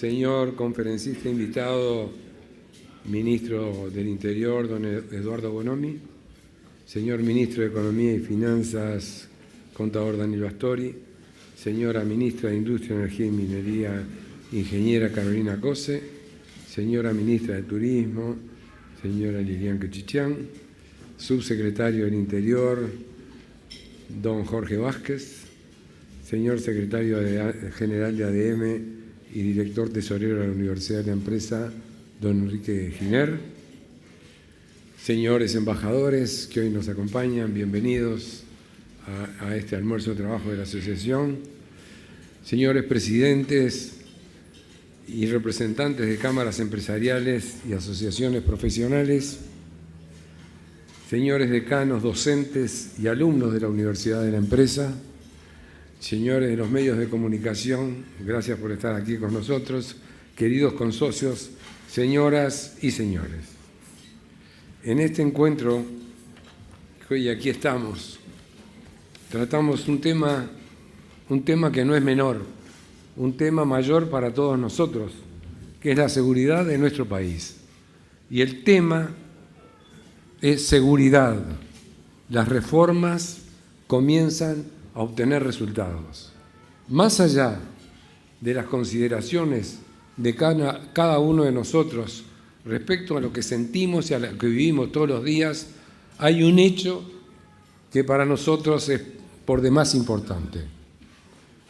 señor conferencista invitado, ministro del Interior, don Eduardo Bonomi, señor ministro de Economía y Finanzas, contador Daniel Bastori, señora ministra de Industria, Energía y Minería, ingeniera Carolina Cose, señora ministra de Turismo, señora Lilian Quechichán, subsecretario del Interior, don Jorge Vázquez, señor secretario general de ADM y director tesorero de la Universidad de la Empresa, don Enrique Giner, señores embajadores que hoy nos acompañan, bienvenidos a este almuerzo de trabajo de la asociación, señores presidentes y representantes de cámaras empresariales y asociaciones profesionales, señores decanos, docentes y alumnos de la Universidad de la Empresa, señores de los medios de comunicación, gracias por estar aquí con nosotros, queridos consocios, señoras y señores. En este encuentro, hoy aquí estamos, tratamos un tema que no es menor, un tema mayor para todos nosotros, que es la seguridad de nuestro país. Y el tema es seguridad. Las reformas comienzan a obtener resultados. Más allá de las consideraciones de cada uno de nosotros respecto a lo que sentimos y a lo que vivimos todos los días, hay un hecho que para nosotros es por demás importante.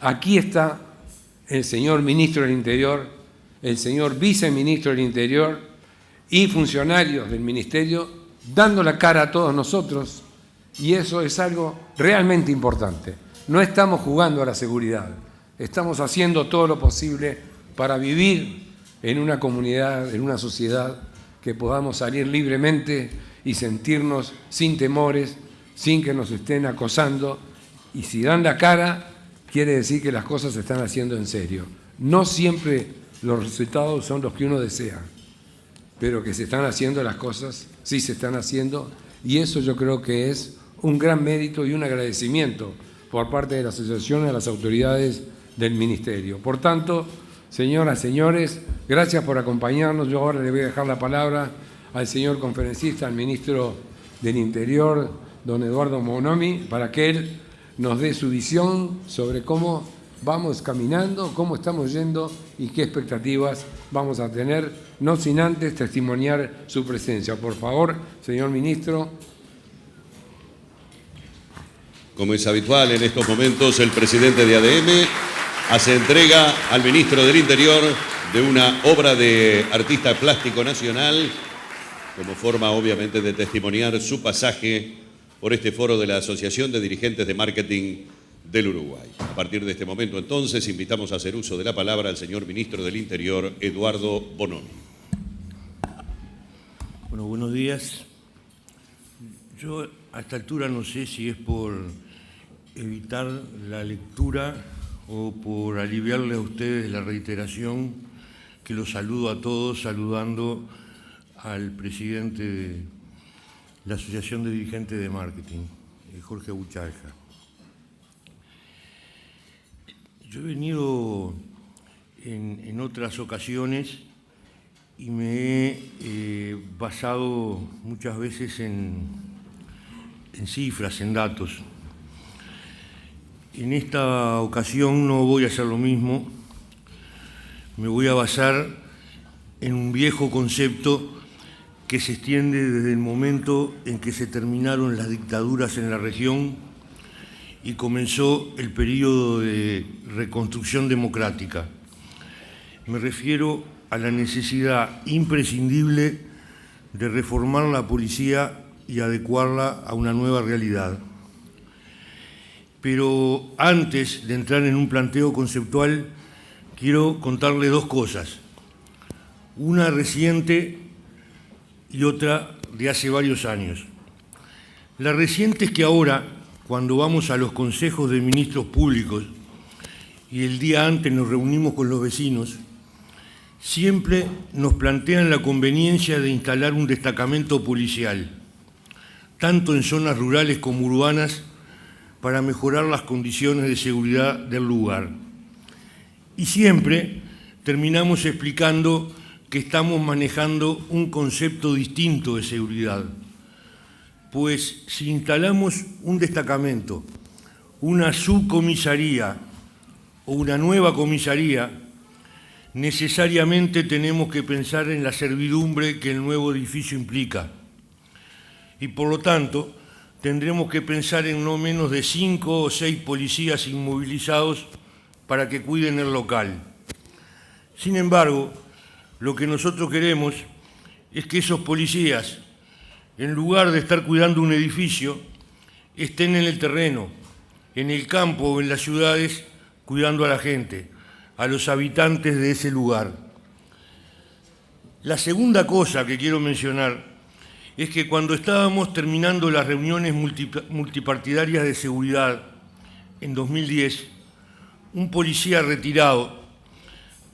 Aquí está el señor ministro del Interior, el señor viceministro del Interior y funcionarios del Ministerio dando la cara a todos nosotros, y eso es algo realmente importante. No estamos jugando a la seguridad, estamos haciendo todo lo posible para vivir en una comunidad, en una sociedad que podamos salir libremente y sentirnos sin temores, sin que nos estén acosando, y si dan la cara, quiere decir que las cosas se están haciendo en serio. No siempre los resultados son los que uno desea, pero que se están haciendo las cosas, sí se están haciendo, y eso yo creo que es un gran mérito y un agradecimiento por parte de la asociación a las autoridades del Ministerio. Por tanto, señoras, señores, gracias por acompañarnos. Yo ahora le voy a dejar la palabra al señor conferencista, al ministro del Interior, don Eduardo Bonomi, para que él nos dé su visión sobre cómo vamos caminando, cómo estamos yendo y qué expectativas vamos a tener, no sin antes testimoniar su presencia. Por favor, señor ministro. Como es habitual en estos momentos, el presidente de ADM hace entrega al ministro del Interior de una obra de artista plástico nacional, como forma obviamente de testimoniar su pasaje por este foro de la Asociación de Dirigentes de Marketing del Uruguay. A partir de este momento, entonces, invitamos a hacer uso de la palabra al señor ministro del Interior, Eduardo Bonomi. Bueno, buenos días. Yo a esta altura no sé si es por evitar la lectura o por aliviarle a ustedes la reiteración, que los saludo a todos, saludando al presidente de la Asociación de Dirigentes de Marketing, Jorge Buchalja. Yo he venido en otras ocasiones y me he basado muchas veces en cifras, en datos. En esta ocasión no voy a hacer lo mismo, me voy a basar en un viejo concepto que se extiende desde el momento en que se terminaron las dictaduras en la región y comenzó el periodo de reconstrucción democrática. Me refiero a la necesidad imprescindible de reformar la policía y adecuarla a una nueva realidad. Pero antes de entrar en un planteo conceptual, quiero contarle dos cosas. Una reciente y otra de hace varios años. La reciente es que ahora, cuando vamos a los consejos de ministros públicos y el día antes nos reunimos con los vecinos, siempre nos plantean la conveniencia de instalar un destacamento policial, tanto en zonas rurales como urbanas, para mejorar las condiciones de seguridad del lugar. Y siempre terminamos explicando que estamos manejando un concepto distinto de seguridad. Pues si instalamos un destacamento, una subcomisaría o una nueva comisaría, necesariamente tenemos que pensar en la servidumbre que el nuevo edificio implica. Y por lo tanto, tendremos que pensar en no menos de 5 o 6 policías inmovilizados para que cuiden el local. Sin embargo, lo que nosotros queremos es que esos policías, en lugar de estar cuidando un edificio, estén en el terreno, en el campo o en las ciudades, cuidando a la gente, a los habitantes de ese lugar. La segunda cosa que quiero mencionar es que cuando estábamos terminando las reuniones multipartidarias de seguridad en 2010, un policía retirado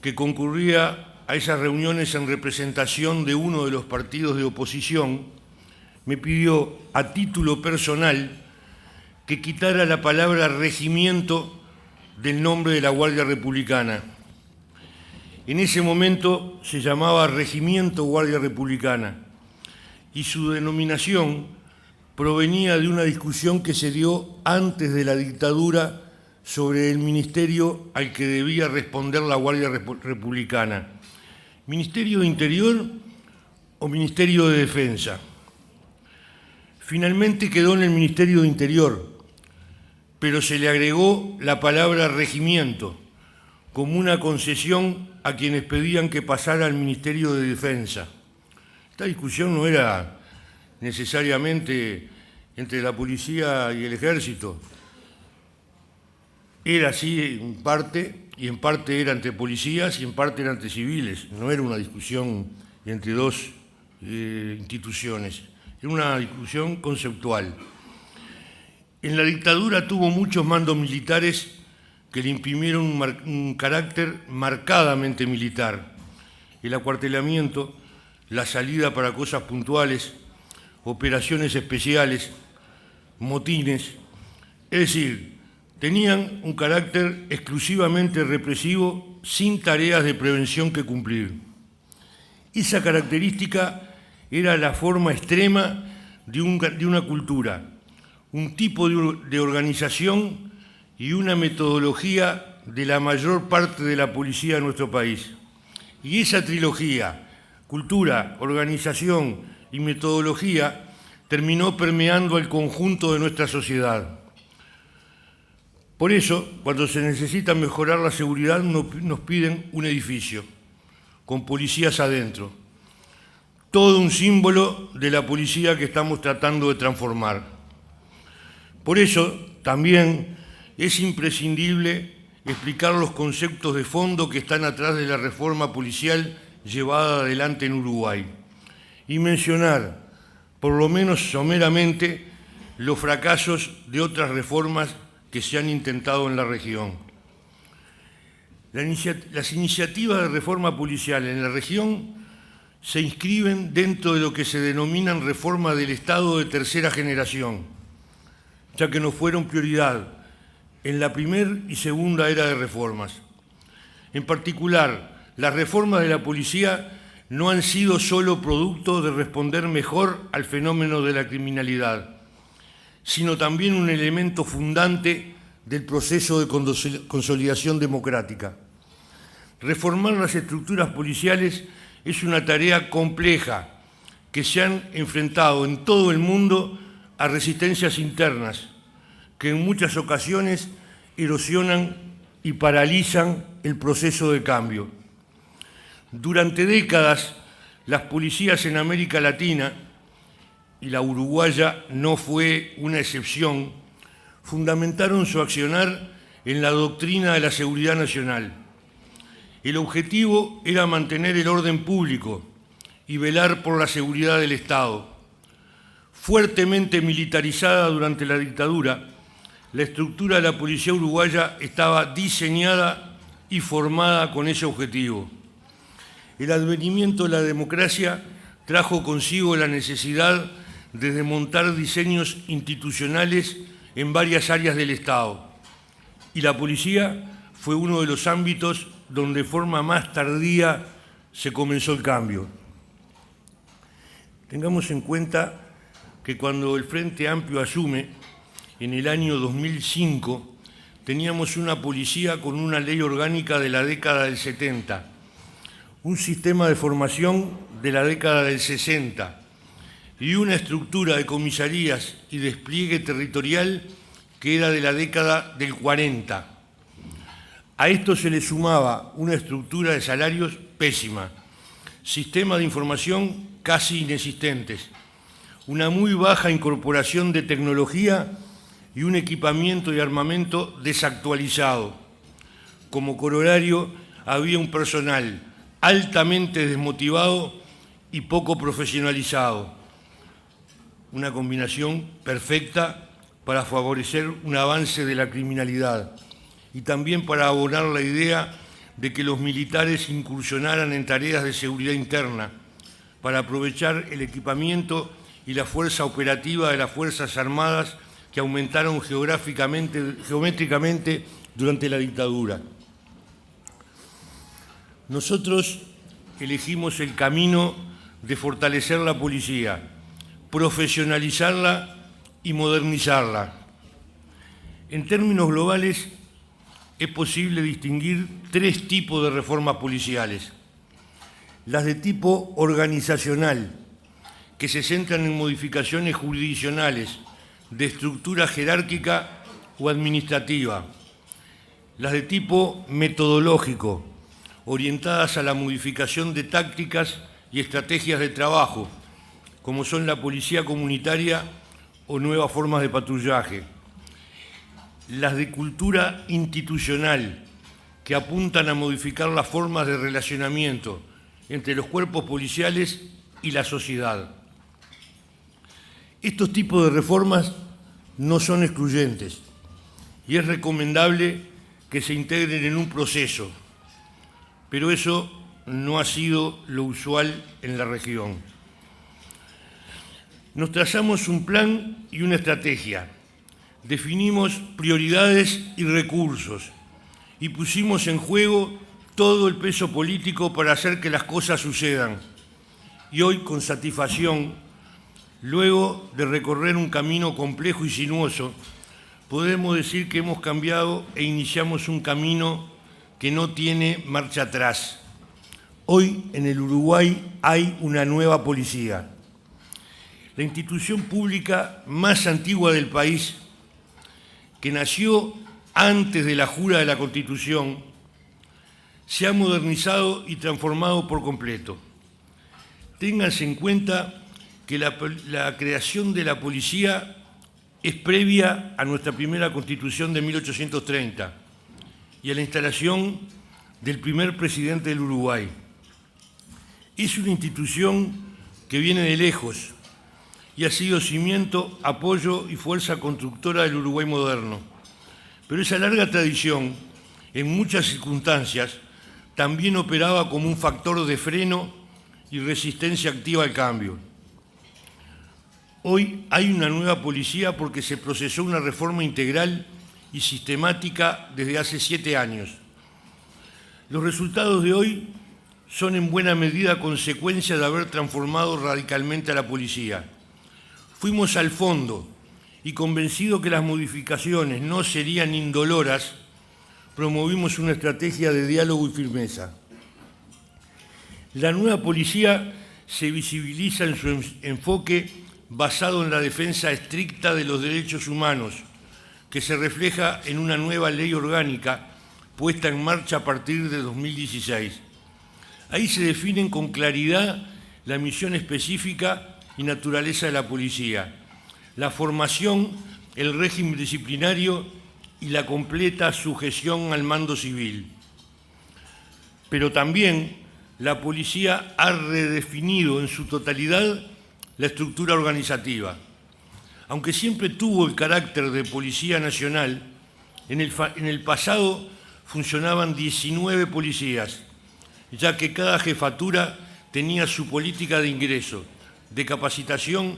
que concurría a esas reuniones en representación de uno de los partidos de oposición me pidió a título personal que quitara la palabra regimiento del nombre de la Guardia Republicana. En ese momento se llamaba Regimiento Guardia Republicana y su denominación provenía de una discusión que se dio antes de la dictadura sobre el ministerio al que debía responder la Guardia Republicana. ¿Ministerio de Interior o Ministerio de Defensa? Finalmente quedó en el Ministerio de Interior, pero se le agregó la palabra regimiento como una concesión a quienes pedían que pasara al Ministerio de Defensa. Esta discusión no era necesariamente entre la policía y el ejército. Era así en parte, y en parte era entre policías y en parte era entre civiles. No era una discusión entre dos instituciones, era una discusión conceptual. En la dictadura tuvo muchos mandos militares que le imprimieron un carácter marcadamente militar. El acuartelamiento, la salida para cosas puntuales, operaciones especiales, motines, es decir, tenían un carácter exclusivamente represivo sin tareas de prevención que cumplir. Esa característica era la forma extrema de una cultura, un tipo de organización y una metodología de la mayor parte de la policía de nuestro país. Y esa trilogía, cultura, organización y metodología, terminó permeando el conjunto de nuestra sociedad. Por eso, cuando se necesita mejorar la seguridad, nos piden un edificio, con policías adentro. Todo un símbolo de la policía que estamos tratando de transformar. Por eso, también es imprescindible explicar los conceptos de fondo que están atrás de la reforma policial llevada adelante en Uruguay y mencionar, por lo menos someramente, los fracasos de otras reformas que se han intentado en la región. Las iniciativas de reforma policial en la región se inscriben dentro de lo que se denominan reformas del Estado de tercera generación, ya que no fueron prioridad en la primera y segunda era de reformas. En particular, las reformas de la policía no han sido solo producto de responder mejor al fenómeno de la criminalidad, sino también un elemento fundante del proceso de consolidación democrática. Reformar las estructuras policiales es una tarea compleja que se han enfrentado en todo el mundo a resistencias internas, que en muchas ocasiones erosionan y paralizan el proceso de cambio. Durante décadas, las policías en América Latina, y la uruguaya no fue una excepción, fundamentaron su accionar en la doctrina de la seguridad nacional. El objetivo era mantener el orden público y velar por la seguridad del Estado. Fuertemente militarizada durante la dictadura, la estructura de la policía uruguaya estaba diseñada y formada con ese objetivo. El advenimiento de la democracia trajo consigo la necesidad de desmontar diseños institucionales en varias áreas del Estado, y la policía fue uno de los ámbitos donde de forma más tardía se comenzó el cambio. Tengamos en cuenta que cuando el Frente Amplio asume, en el año 2005, teníamos una policía con una ley orgánica de la década del 70, un sistema de formación de la década del 60 y una estructura de comisarías y despliegue territorial que era de la década del 40. A esto se le sumaba una estructura de salarios pésima, sistemas de información casi inexistentes, una muy baja incorporación de tecnología y un equipamiento y armamento desactualizado. Como corolario, había un personal altamente desmotivado y poco profesionalizado. Una combinación perfecta para favorecer un avance de la criminalidad y también para abonar la idea de que los militares incursionaran en tareas de seguridad interna para aprovechar el equipamiento y la fuerza operativa de las Fuerzas Armadas que aumentaron geométricamente durante la dictadura. Nosotros elegimos el camino de fortalecer la policía, profesionalizarla y modernizarla. En términos globales, es posible distinguir tres tipos de reformas policiales. Las de tipo organizacional, que se centran en modificaciones jurisdiccionales, de estructura jerárquica o administrativa. Las de tipo metodológico, orientadas a la modificación de tácticas y estrategias de trabajo, como son la policía comunitaria o nuevas formas de patrullaje. Las de cultura institucional, que apuntan a modificar las formas de relacionamiento entre los cuerpos policiales y la sociedad. Estos tipos de reformas no son excluyentes y es recomendable que se integren en un proceso, pero eso no ha sido lo usual en la región. Nos trazamos un plan y una estrategia, definimos prioridades y recursos y pusimos en juego todo el peso político para hacer que las cosas sucedan. Y hoy, con satisfacción, luego de recorrer un camino complejo y sinuoso, podemos decir que hemos cambiado e iniciamos un camino que no tiene marcha atrás. Hoy en el Uruguay hay una nueva policía. La institución pública más antigua del país, que nació antes de la jura de la Constitución, se ha modernizado y transformado por completo. Ténganse en cuenta que la creación de la policía es previa a nuestra primera Constitución de 1830 y a la instalación del primer presidente del Uruguay. Es una institución que viene de lejos y ha sido cimiento, apoyo y fuerza constructora del Uruguay moderno. Pero esa larga tradición, en muchas circunstancias, también operaba como un factor de freno y resistencia activa al cambio. Hoy hay una nueva policía porque se procesó una reforma integral y sistemática desde hace 7 años. Los resultados de hoy son en buena medida consecuencia de haber transformado radicalmente a la policía. Fuimos al fondo y, convencidos que las modificaciones no serían indoloras, promovimos una estrategia de diálogo y firmeza. La nueva policía se visibiliza en su enfoque basado en la defensa estricta de los derechos humanos, que se refleja en una nueva ley orgánica puesta en marcha a partir de 2016. Ahí se definen con claridad la misión específica y naturaleza de la policía, la formación, el régimen disciplinario y la completa sujeción al mando civil. Pero también la policía ha redefinido en su totalidad la estructura organizativa. Aunque siempre tuvo el carácter de Policía Nacional, en el pasado funcionaban 19 policías, ya que cada jefatura tenía su política de ingreso, de capacitación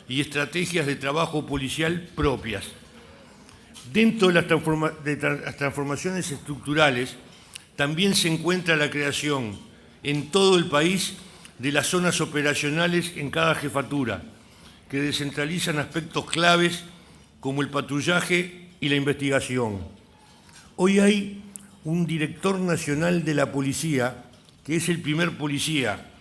y estrategias de trabajo policial propias. Dentro de las transformaciones estructurales, también se encuentra la creación en todo el país de las zonas operacionales en cada jefatura, que descentralizan aspectos claves como el patrullaje y la investigación. Hoy hay un director nacional de la policía, que es el primer policía,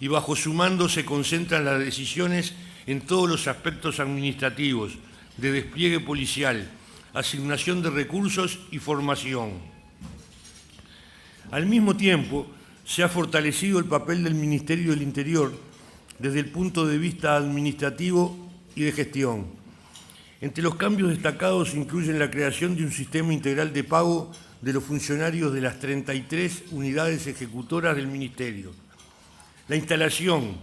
y bajo su mando se concentran las decisiones en todos los aspectos administrativos, de despliegue policial, asignación de recursos y formación. Al mismo tiempo, se ha fortalecido el papel del Ministerio del Interior desde el punto de vista administrativo y de gestión. Entre los cambios destacados se incluyen la creación de un sistema integral de pago de los funcionarios de las 33 unidades ejecutoras del Ministerio, la instalación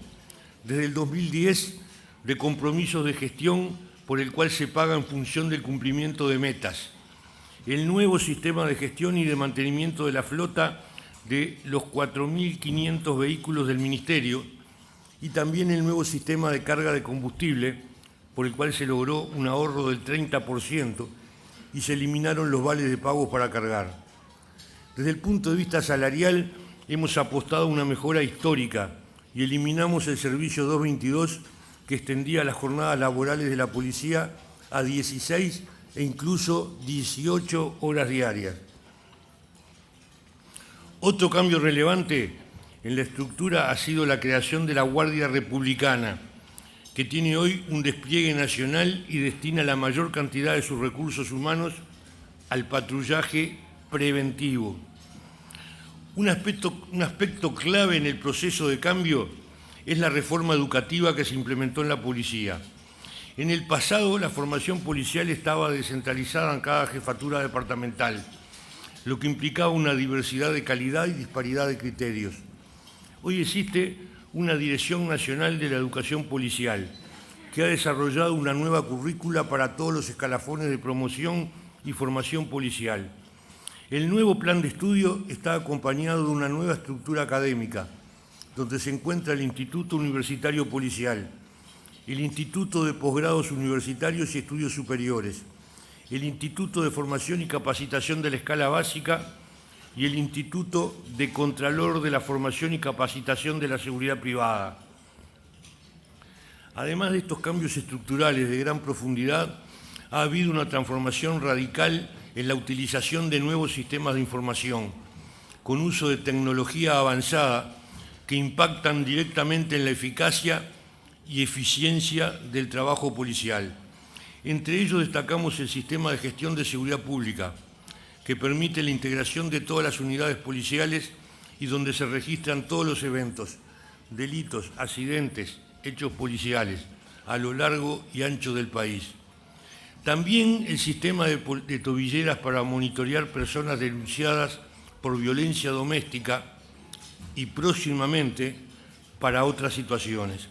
desde el 2010 de compromisos de gestión por el cual se paga en función del cumplimiento de metas, el nuevo sistema de gestión y de mantenimiento de la flota de los 4.500 vehículos del Ministerio y también el nuevo sistema de carga de combustible, por el cual se logró un ahorro del 30% y se eliminaron los vales de pago para cargar. Desde el punto de vista salarial, hemos apostado a una mejora histórica y eliminamos el servicio 222, que extendía las jornadas laborales de la policía a 16 e incluso 18 horas diarias. Otro cambio relevante en la estructura ha sido la creación de la Guardia Republicana, que tiene hoy un despliegue nacional y destina la mayor cantidad de sus recursos humanos al patrullaje preventivo. Un aspecto clave en el proceso de cambio es la reforma educativa que se implementó en la policía. En el pasado, la formación policial estaba descentralizada en cada jefatura departamental, lo que implicaba una diversidad de calidad y disparidad de criterios. Hoy existe una Dirección Nacional de la Educación Policial, que ha desarrollado una nueva currícula para todos los escalafones de promoción y formación policial. El nuevo plan de estudio está acompañado de una nueva estructura académica, donde se encuentra el Instituto Universitario Policial, el Instituto de Posgrados Universitarios y Estudios Superiores, el Instituto de Formación y Capacitación de la Escala Básica y el Instituto de Contralor de la Formación y Capacitación de la Seguridad Privada. Además de estos cambios estructurales de gran profundidad, ha habido una transformación radical en la utilización de nuevos sistemas de información, con uso de tecnología avanzada que impactan directamente en la eficacia y eficiencia del trabajo policial. Entre ellos destacamos el sistema de gestión de seguridad pública, que permite la integración de todas las unidades policiales y donde se registran todos los eventos, delitos, accidentes, hechos policiales, a lo largo y ancho del país. También el sistema de tobilleras para monitorear personas denunciadas por violencia doméstica y próximamente para otras situaciones.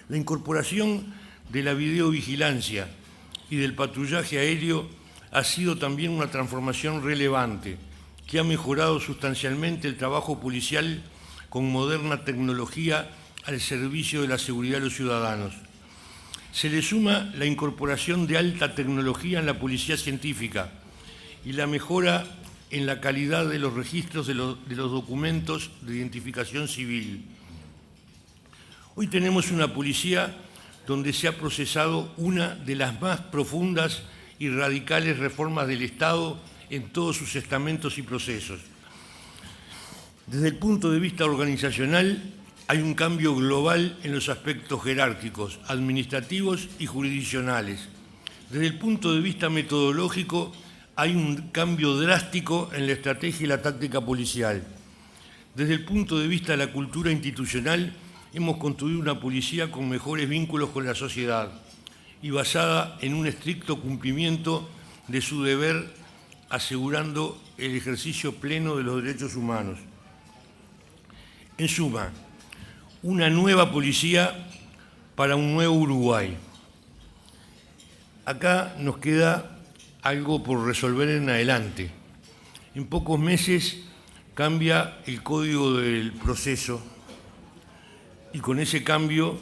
La incorporación de la videovigilancia y del patrullaje aéreo ha sido también una transformación relevante que ha mejorado sustancialmente el trabajo policial con moderna tecnología al servicio de la seguridad de los ciudadanos. Se le suma la incorporación de alta tecnología en la policía científica y la mejora en la calidad de los registros de los documentos de identificación civil. Hoy tenemos una policía donde se ha procesado una de las más profundas y radicales reformas del Estado en todos sus estamentos y procesos. Desde el punto de vista organizacional, hay un cambio global en los aspectos jerárquicos, administrativos y jurisdiccionales. Desde el punto de vista metodológico, hay un cambio drástico en la estrategia y la táctica policial. Desde el punto de vista de la cultura institucional, hemos construido una policía con mejores vínculos con la sociedad y basada en un estricto cumplimiento de su deber, asegurando el ejercicio pleno de los derechos humanos. En suma, una nueva policía para un nuevo Uruguay. Acá nos queda algo por resolver en adelante. En pocos meses cambia el código del proceso y con ese cambio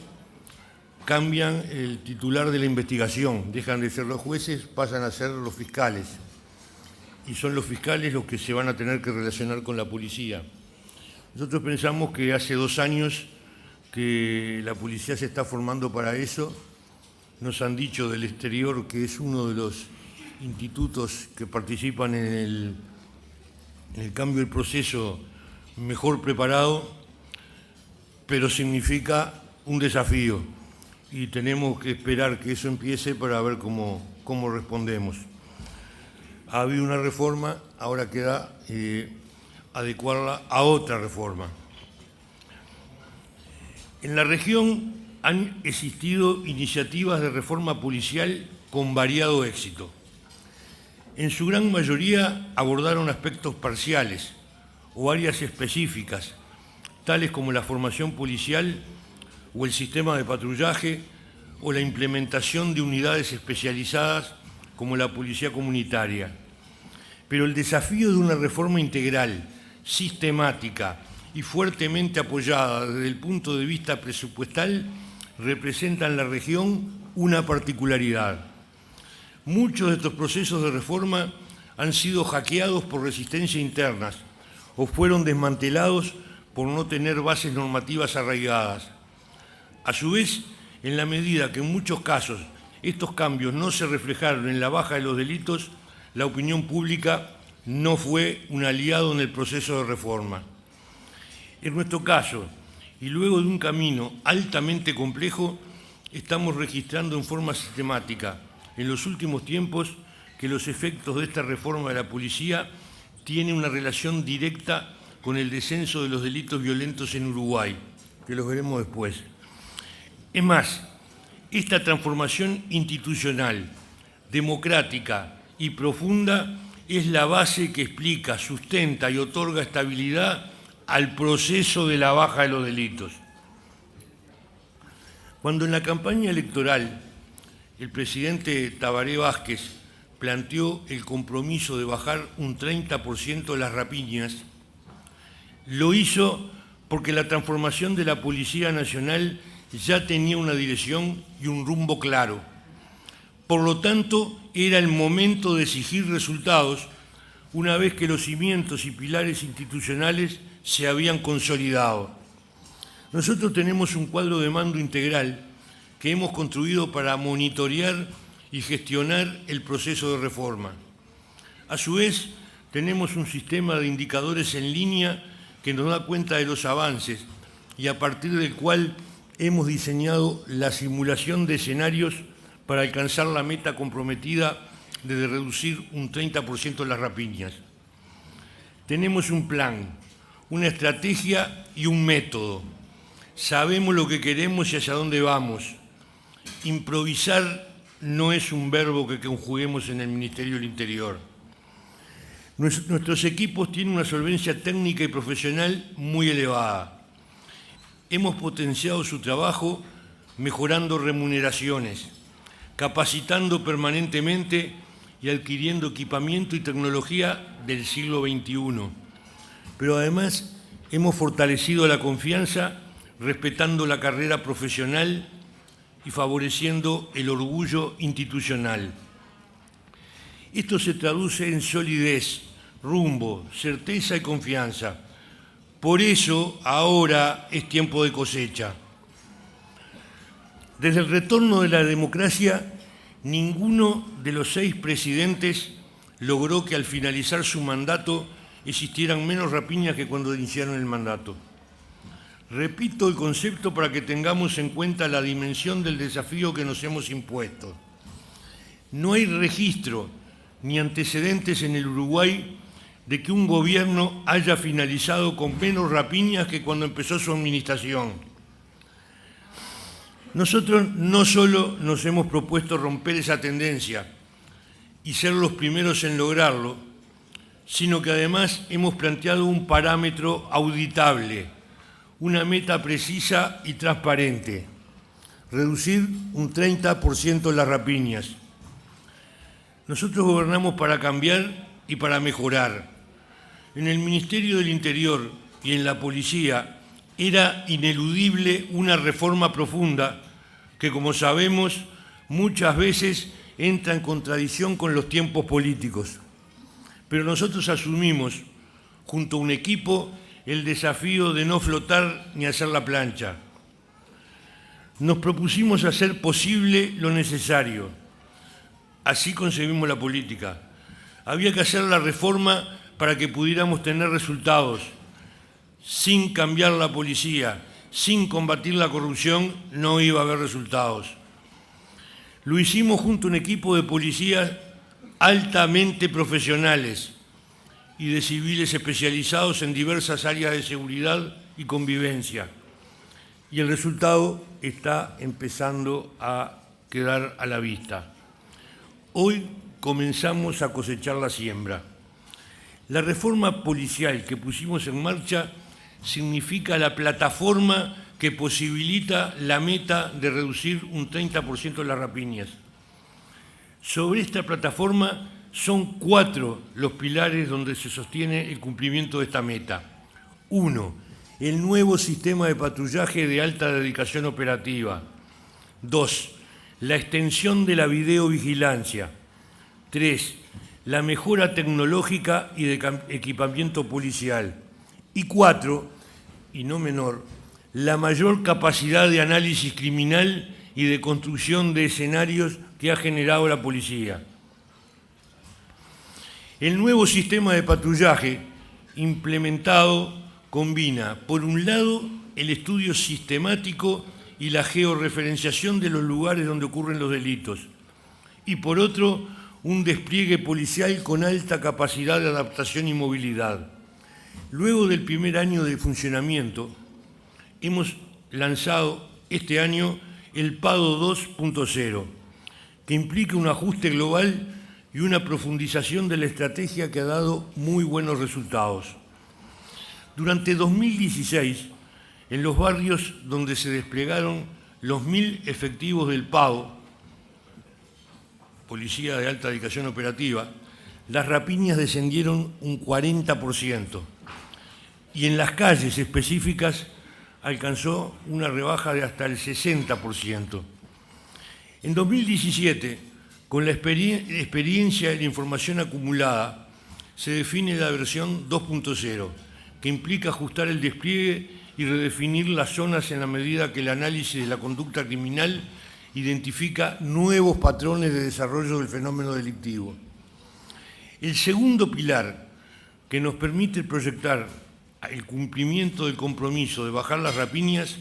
cambian el titular de la investigación. Dejan de ser los jueces, pasan a ser los fiscales. y son los fiscales los que se van a tener que relacionar con la policía. Nosotros pensamos que hace 2 años que la policía se está formando para eso. Nos han dicho del exterior que es uno de los institutos que participan en el cambio del proceso mejor preparado, pero significa un desafío y tenemos que esperar que eso empiece para ver cómo respondemos. Ha habido una reforma, ahora queda adecuarla a otra reforma. En la región han existido iniciativas de reforma policial con variado éxito. En su gran mayoría abordaron aspectos parciales o áreas específicas, tales como la formación policial o el sistema de patrullaje o la implementación de unidades especializadas como la policía comunitaria. Pero el desafío de una reforma integral, sistemática y fuertemente apoyada desde el punto de vista presupuestal representa en la región una particularidad. Muchos de estos procesos de reforma han sido hackeados por resistencias internas o fueron desmantelados por no tener bases normativas arraigadas. A su vez, en la medida que en muchos casos estos cambios no se reflejaron en la baja de los delitos, la opinión pública no fue un aliado en el proceso de reforma. En nuestro caso, y luego de un camino altamente complejo, estamos registrando en forma sistemática en los últimos tiempos que los efectos de esta reforma de la policía tienen una relación directa con el descenso de los delitos violentos en Uruguay, que los veremos después. Es más, esta transformación institucional, democrática y profunda es la base que explica, sustenta y otorga estabilidad al proceso de la baja de los delitos. Cuando en la campaña electoral el presidente Tabaré Vázquez planteó el compromiso de bajar un 30% las rapiñas, lo hizo porque la transformación de la Policía Nacional ya tenía una dirección y un rumbo claro. Por lo tanto, era el momento de exigir resultados una vez que los cimientos y pilares institucionales se habían consolidado. Nosotros tenemos un cuadro de mando integral que hemos construido para monitorear y gestionar el proceso de reforma. A su vez, tenemos un sistema de indicadores en línea que nos da cuenta de los avances y a partir del cual hemos diseñado la simulación de escenarios para alcanzar la meta comprometida de reducir un 30% las rapiñas. Tenemos un plan, una estrategia y un método. Sabemos lo que queremos y hacia dónde vamos. Improvisar no es un verbo que conjuguemos en el Ministerio del Interior. Nuestros equipos tienen una solvencia técnica y profesional muy elevada. Hemos potenciado su trabajo mejorando remuneraciones, capacitando permanentemente y adquiriendo equipamiento y tecnología del siglo XXI. Pero además hemos fortalecido la confianza respetando la carrera profesional y favoreciendo el orgullo institucional. Esto se traduce en solidez, rumbo, certeza y confianza. Por eso ahora es tiempo de cosecha. Desde el retorno de la democracia, ninguno de los 6 presidentes logró que al finalizar su mandato existieran menos rapiñas que cuando iniciaron el mandato. Repito el concepto para que tengamos en cuenta la dimensión del desafío que nos hemos impuesto. No hay registro ni antecedentes en el Uruguay de que un gobierno haya finalizado con menos rapiñas que cuando empezó su administración. Nosotros no solo nos hemos propuesto romper esa tendencia y ser los primeros en lograrlo, sino que además hemos planteado un parámetro auditable, una meta precisa y transparente: reducir un 30% las rapiñas. Nosotros gobernamos para cambiar y para mejorar. En el Ministerio del Interior y en la Policía era ineludible una reforma profunda que, como sabemos, muchas veces entra en contradicción con los tiempos políticos. pero nosotros asumimos, junto a un equipo, el desafío de no flotar ni hacer la plancha. Nos propusimos hacer posible lo necesario. Así concebimos la política. Había que hacer la reforma para que pudiéramos tener resultados. Sin cambiar la policía, sin combatir la corrupción, no iba a haber resultados. Lo hicimos junto a un equipo de policías altamente profesionales y de civiles especializados en diversas áreas de seguridad y convivencia. Y el resultado está empezando a quedar a la vista. Hoy comenzamos a cosechar la siembra. La reforma policial que pusimos en marcha significa la plataforma que posibilita la meta de reducir un 30% las rapiñas. Sobre esta plataforma son 4 los pilares donde se sostiene el cumplimiento de esta meta. 1. El nuevo sistema de patrullaje de alta dedicación operativa. 2. La extensión de la videovigilancia. 3. La mejora tecnológica y de equipamiento policial. Y 4, y no menor, la mayor capacidad de análisis criminal y de construcción de escenarios que ha generado la policía. El nuevo sistema de patrullaje implementado combina, por un lado, el estudio sistemático y la georreferenciación de los lugares donde ocurren los delitos, y por otro, un despliegue policial con alta capacidad de adaptación y movilidad. Luego del primer año de funcionamiento, hemos lanzado este año el PADO 2.0, que implica un ajuste global y una profundización de la estrategia que ha dado muy buenos resultados. Durante 2016, en los barrios donde se desplegaron los 1.000 efectivos del PADO, Policía de Alta Dedicación Operativa, las rapiñas descendieron un 40%. Y en las calles específicas alcanzó una rebaja de hasta el 60%. En 2017, con la experiencia y la información acumulada, se define la versión 2.0, que implica ajustar el despliegue y redefinir las zonas en la medida que el análisis de la conducta criminal identifica nuevos patrones de desarrollo del fenómeno delictivo. El segundo pilar que nos permite proyectar el cumplimiento del compromiso de bajar las rapiñas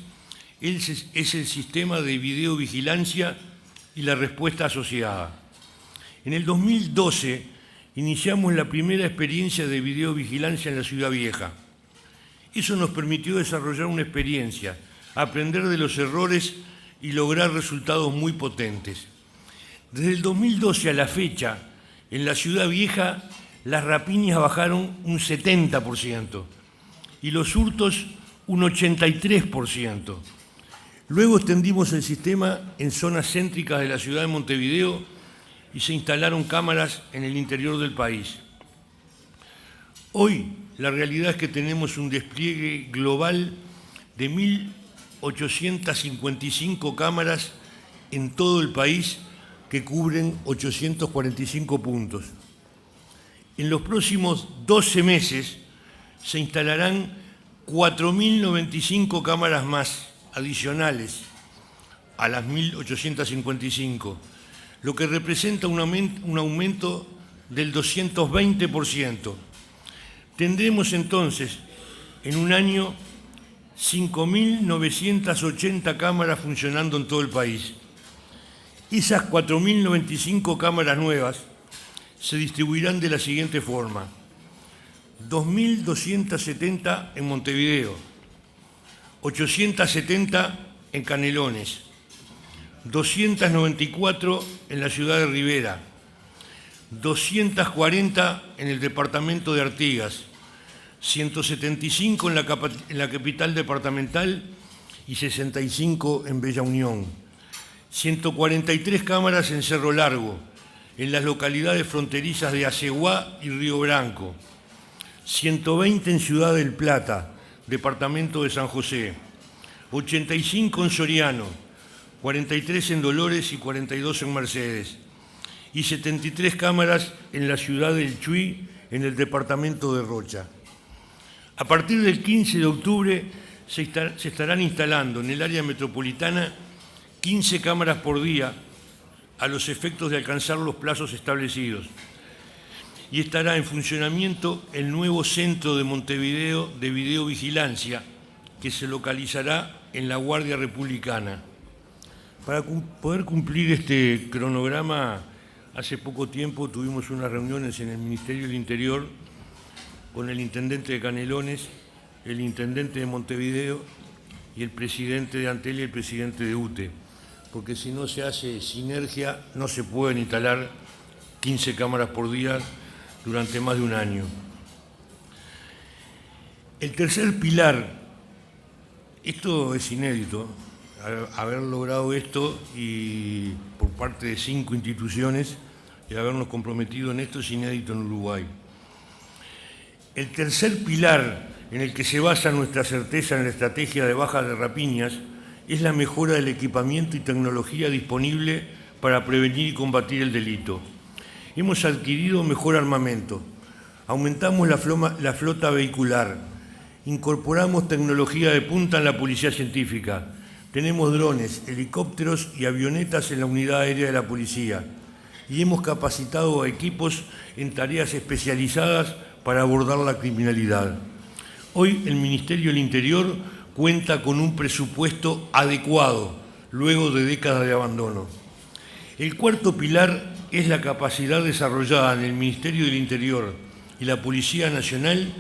es el sistema de videovigilancia y la respuesta asociada. En el 2012 iniciamos la primera experiencia de videovigilancia en la Ciudad Vieja. Eso nos permitió desarrollar una experiencia, aprender de los errores y lograr resultados muy potentes. Desde el 2012 a la fecha, en la Ciudad Vieja, las rapiñas bajaron un 70% y los hurtos un 83%. Luego extendimos el sistema en zonas céntricas de la ciudad de Montevideo y se instalaron cámaras en el interior del país. Hoy, la realidad es que tenemos un despliegue global de 1.855 cámaras en todo el país que cubren 845 puntos. En los próximos 12 meses se instalarán 4.095 cámaras más adicionales a las 1.855, lo que representa un aumento del 220%. Tendremos entonces en un año 5.980 cámaras funcionando en todo el país. Esas 4.095 cámaras nuevas se distribuirán de la siguiente forma: 2.270 en Montevideo, 870 en Canelones, 294 en la ciudad de Rivera, 240 en el departamento de Artigas, 175 en la capital departamental y 65 en Bella Unión, 143 cámaras en Cerro Largo, en las localidades fronterizas de Aceguá y Río Branco, 120 en Ciudad del Plata, departamento de San José, 85 en Soriano, 43 en Dolores y 42 en Mercedes, y 73 cámaras en la ciudad del Chuy, en el departamento de Rocha. A partir del 15 de octubre se estarán instalando en el área metropolitana 15 cámaras por día a los efectos de alcanzar los plazos establecidos. Y estará en funcionamiento el nuevo centro de Montevideo de videovigilancia, que se localizará en la Guardia Republicana. Para poder cumplir este cronograma, hace poco tiempo tuvimos unas reuniones en el Ministerio del Interior con el intendente de Canelones, el intendente de Montevideo y el presidente de Antel y el presidente de UTE, porque si no se hace sinergia no se pueden instalar 15 cámaras por día durante más de un año. El tercer pilar, esto es inédito, haber logrado esto y por parte de 5 instituciones y habernos comprometido en esto es inédito en Uruguay. El tercer pilar en el que se basa nuestra certeza en la estrategia de baja de rapiñas es la mejora del equipamiento y tecnología disponible para prevenir y combatir el delito. Hemos adquirido mejor armamento, aumentamos la flota vehicular, incorporamos tecnología de punta en la policía científica, tenemos drones, helicópteros y avionetas en la unidad aérea de la policía y hemos capacitado a equipos en tareas especializadas para abordar la criminalidad. Hoy el Ministerio del Interior cuenta con un presupuesto adecuado, luego de décadas de abandono. El cuarto pilar es la capacidad desarrollada en el Ministerio del Interior y la Policía Nacional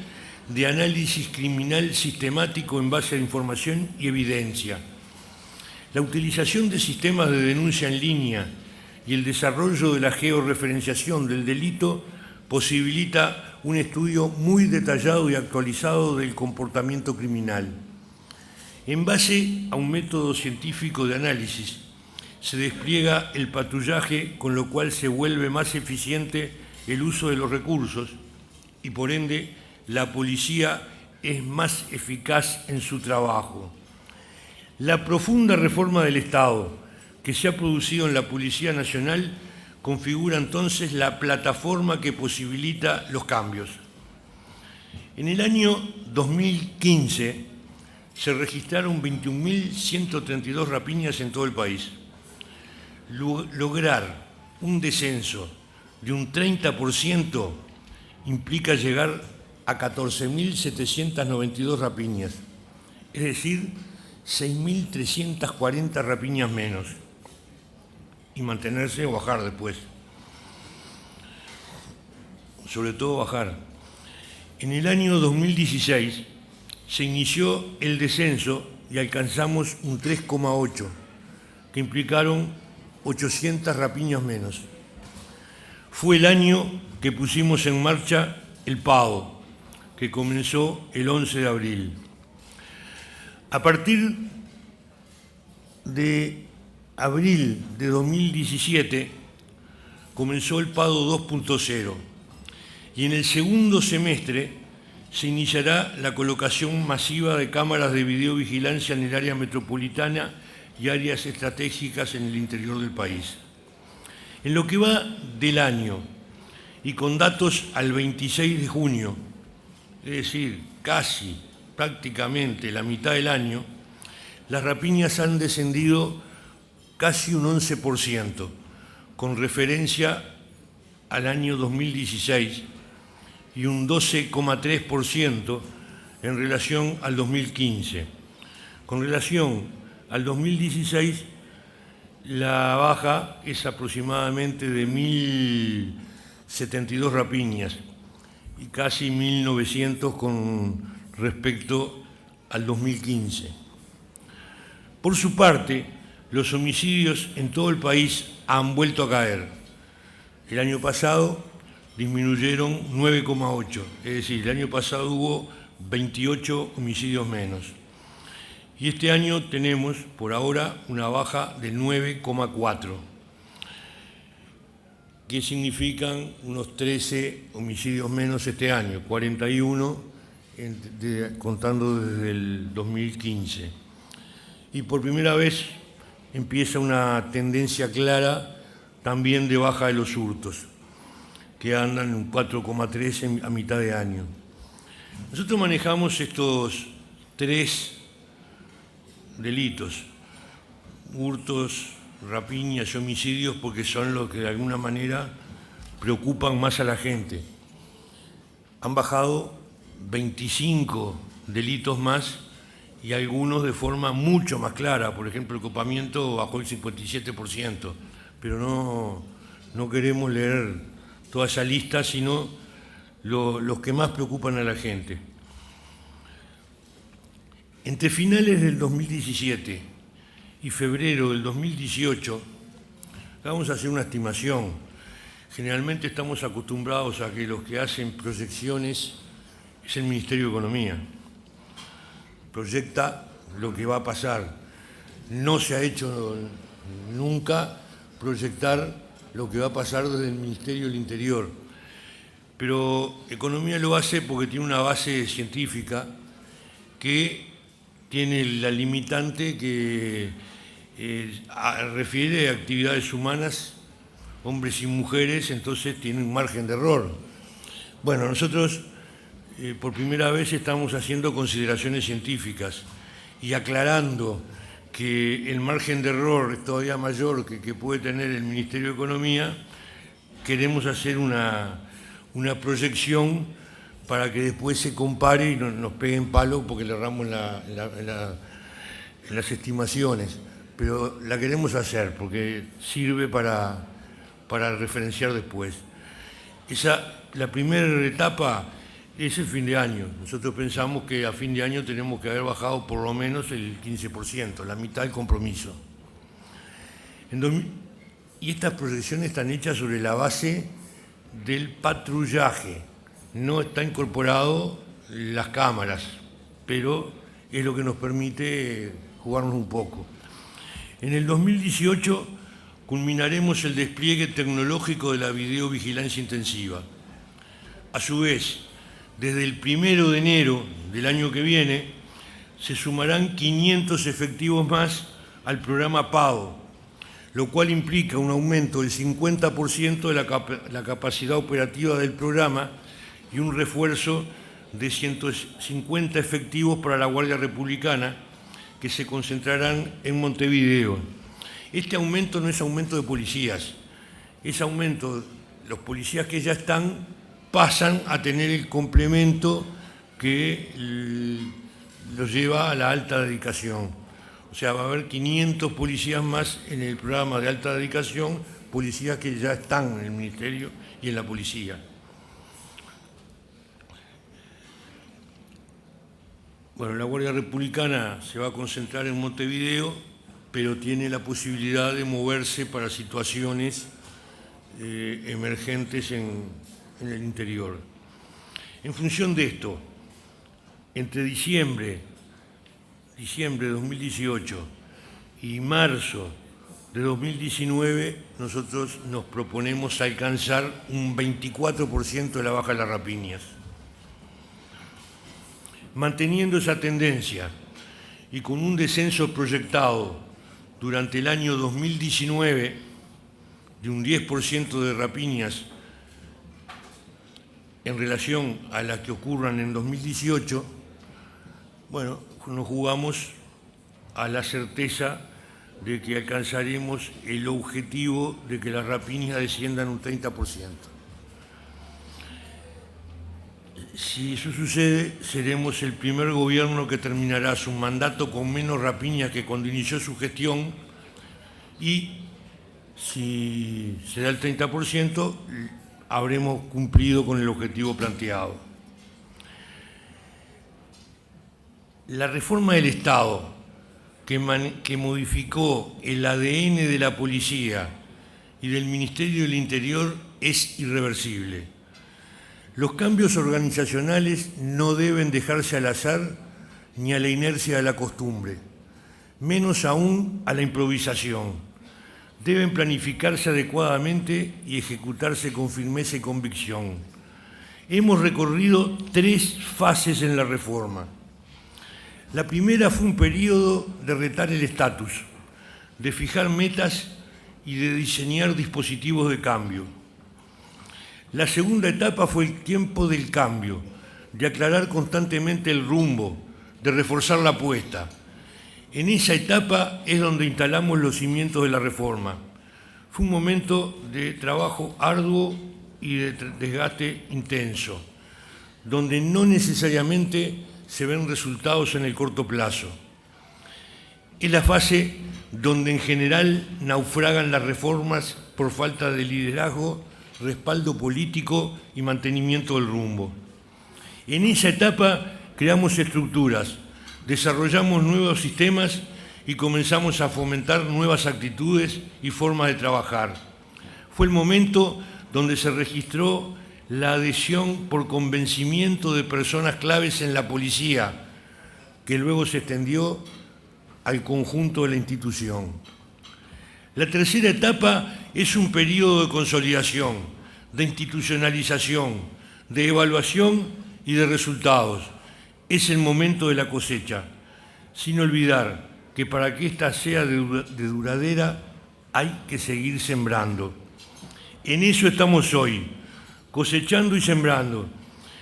de análisis criminal sistemático en base a información y evidencia. La utilización de sistemas de denuncia en línea y el desarrollo de la georreferenciación del delito posibilita un estudio muy detallado y actualizado del comportamiento criminal. En base a un método científico de análisis, se despliega el patrullaje, con lo cual se vuelve más eficiente el uso de los recursos y, por ende, la policía es más eficaz en su trabajo. La profunda reforma del Estado que se ha producido en la Policía Nacional configura entonces la plataforma que posibilita los cambios. En el año 2015 se registraron 21.132 rapiñas en todo el país. Lograr un descenso de un 30% implica llegar a 14.792 rapiñas, es decir, 6.340 rapiñas menos, y mantenerse o bajar después. Sobre todo bajar. En el año 2016 se inició el descenso y alcanzamos un 3,8, que implicaron 800 rapiñas menos. Fue el año que pusimos en marcha el PAO, que comenzó el 11 de abril. A partir de abril de 2017 comenzó el PADO 2.0 y en el segundo semestre se iniciará la colocación masiva de cámaras de videovigilancia en el área metropolitana y áreas estratégicas en el interior del país. En lo que va del año y con datos al 26 de junio, es decir, casi prácticamente la mitad del año, las rapiñas han descendido casi un 11%, con referencia al año 2016 y un 12,3% en relación al 2015. Con relación al 2016, la baja es aproximadamente de 1.072 rapiñas y casi 1.900 con respecto al 2015. Por su parte, los homicidios en todo el país han vuelto a caer. El año pasado disminuyeron 9,8, es decir, el año pasado hubo 28 homicidios menos. Y este año tenemos, por ahora, una baja de 9,4, que significan unos 13 homicidios menos este año, 41 contando desde el 2015. Y por primera vez empieza una tendencia clara también de baja de los hurtos, que andan en 4,3 a mitad de año. Nosotros manejamos estos 3 delitos: hurtos, rapiñas y homicidios, porque son los que de alguna manera preocupan más a la gente. Han bajado 25 delitos más y algunos de forma mucho más clara. Por ejemplo, el copamiento bajó el 57%, pero no queremos leer toda esa lista, sino los que más preocupan a la gente. Entre finales del 2017 y febrero del 2018, vamos a hacer una estimación. Generalmente estamos acostumbrados a que los que hacen proyecciones es el Ministerio de Economía. Proyecta lo que va a pasar. No se ha hecho nunca proyectar lo que va a pasar desde el Ministerio del Interior. Pero Economía lo hace porque tiene una base científica que tiene la limitante que refiere a actividades humanas, hombres y mujeres, entonces tiene un margen de error. Bueno, nosotros por primera vez estamos haciendo consideraciones científicas y aclarando que el margen de error es todavía mayor que puede tener el Ministerio de Economía. Queremos hacer una proyección para que después se compare y nos peguen palo porque le erramos en las estimaciones. Pero la queremos hacer porque sirve para referenciar después. La primera etapa es el fin de año. Nosotros pensamos que a fin de año tenemos que haber bajado por lo menos el 15%, la mitad del compromiso. Y estas proyecciones están hechas sobre la base del patrullaje. No está incorporado las cámaras, pero es lo que nos permite jugarnos un poco. En el 2018 culminaremos el despliegue tecnológico de la videovigilancia intensiva. A su vez, desde el 1 de enero del año que viene, se sumarán 500 efectivos más al programa PAO, lo cual implica un aumento del 50% de la capacidad operativa del programa y un refuerzo de 150 efectivos para la Guardia Republicana, que se concentrarán en Montevideo. Este aumento no es aumento de policías, es aumento, los policías que ya están pasan a tener el complemento que los lleva a la alta dedicación. O sea, va a haber 500 policías más en el programa de alta dedicación, policías que ya están en el Ministerio y en la policía. Bueno, la Guardia Republicana se va a concentrar en Montevideo, pero tiene la posibilidad de moverse para situaciones emergentes en el interior. En función de esto, entre diciembre de 2018 y marzo de 2019, nosotros nos proponemos alcanzar un 24% de la baja de las rapiñas. Manteniendo esa tendencia y con un descenso proyectado durante el año 2019 de un 10% de rapiñas en relación a las que ocurran en 2018, bueno, nos jugamos a la certeza de que alcanzaremos el objetivo de que las rapiñas desciendan un 30%. Si eso sucede, seremos el primer gobierno que terminará su mandato con menos rapiñas que cuando inició su gestión, y si se da el 30%, habremos cumplido con el objetivo planteado. La reforma del Estado que modificó el ADN de la policía y del Ministerio del Interior es irreversible. Los cambios organizacionales no deben dejarse al azar ni a la inercia de la costumbre, menos aún a la improvisación. Deben planificarse adecuadamente y ejecutarse con firmeza y convicción. Hemos recorrido 3 fases en la reforma. La primera fue un periodo de retar el estatus, de fijar metas y de diseñar dispositivos de cambio. La segunda etapa fue el tiempo del cambio, de aclarar constantemente el rumbo, de reforzar la apuesta. En esa etapa es donde instalamos los cimientos de la reforma. Fue un momento de trabajo arduo y de desgaste intenso, donde no necesariamente se ven resultados en el corto plazo. Es la fase donde en general naufragan las reformas por falta de liderazgo, respaldo político y mantenimiento del rumbo. En esa etapa creamos estructuras, desarrollamos nuevos sistemas y comenzamos a fomentar nuevas actitudes y formas de trabajar. Fue el momento donde se registró la adhesión por convencimiento de personas claves en la policía, que luego se extendió al conjunto de la institución. La tercera etapa es un periodo de consolidación, de institucionalización, de evaluación y de resultados. Es el momento de la cosecha, sin olvidar que para que ésta sea de duradera hay que seguir sembrando. En eso estamos hoy, cosechando y sembrando.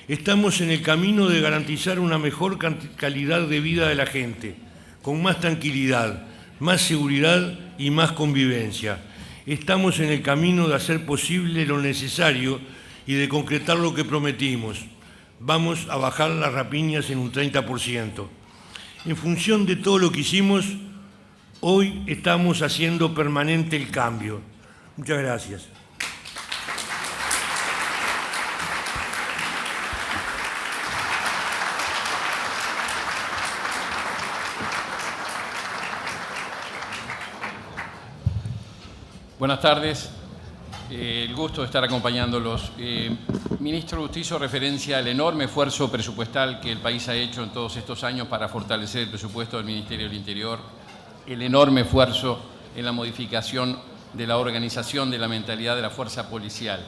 Estamos en el camino de garantizar una mejor calidad de vida de la gente, con más tranquilidad, más seguridad y más convivencia. Estamos en el camino de hacer posible lo necesario y de concretar lo que prometimos. Vamos a bajar las rapiñas en un 30%. En función de todo lo que hicimos, hoy estamos haciendo permanente el cambio. Muchas gracias. Buenas tardes. El gusto de estar acompañándolos. Ministro, usted hizo referencia al enorme esfuerzo presupuestal que el país ha hecho en todos estos años para fortalecer el presupuesto del Ministerio del Interior, el enorme esfuerzo en la modificación de la organización de la mentalidad de la fuerza policial.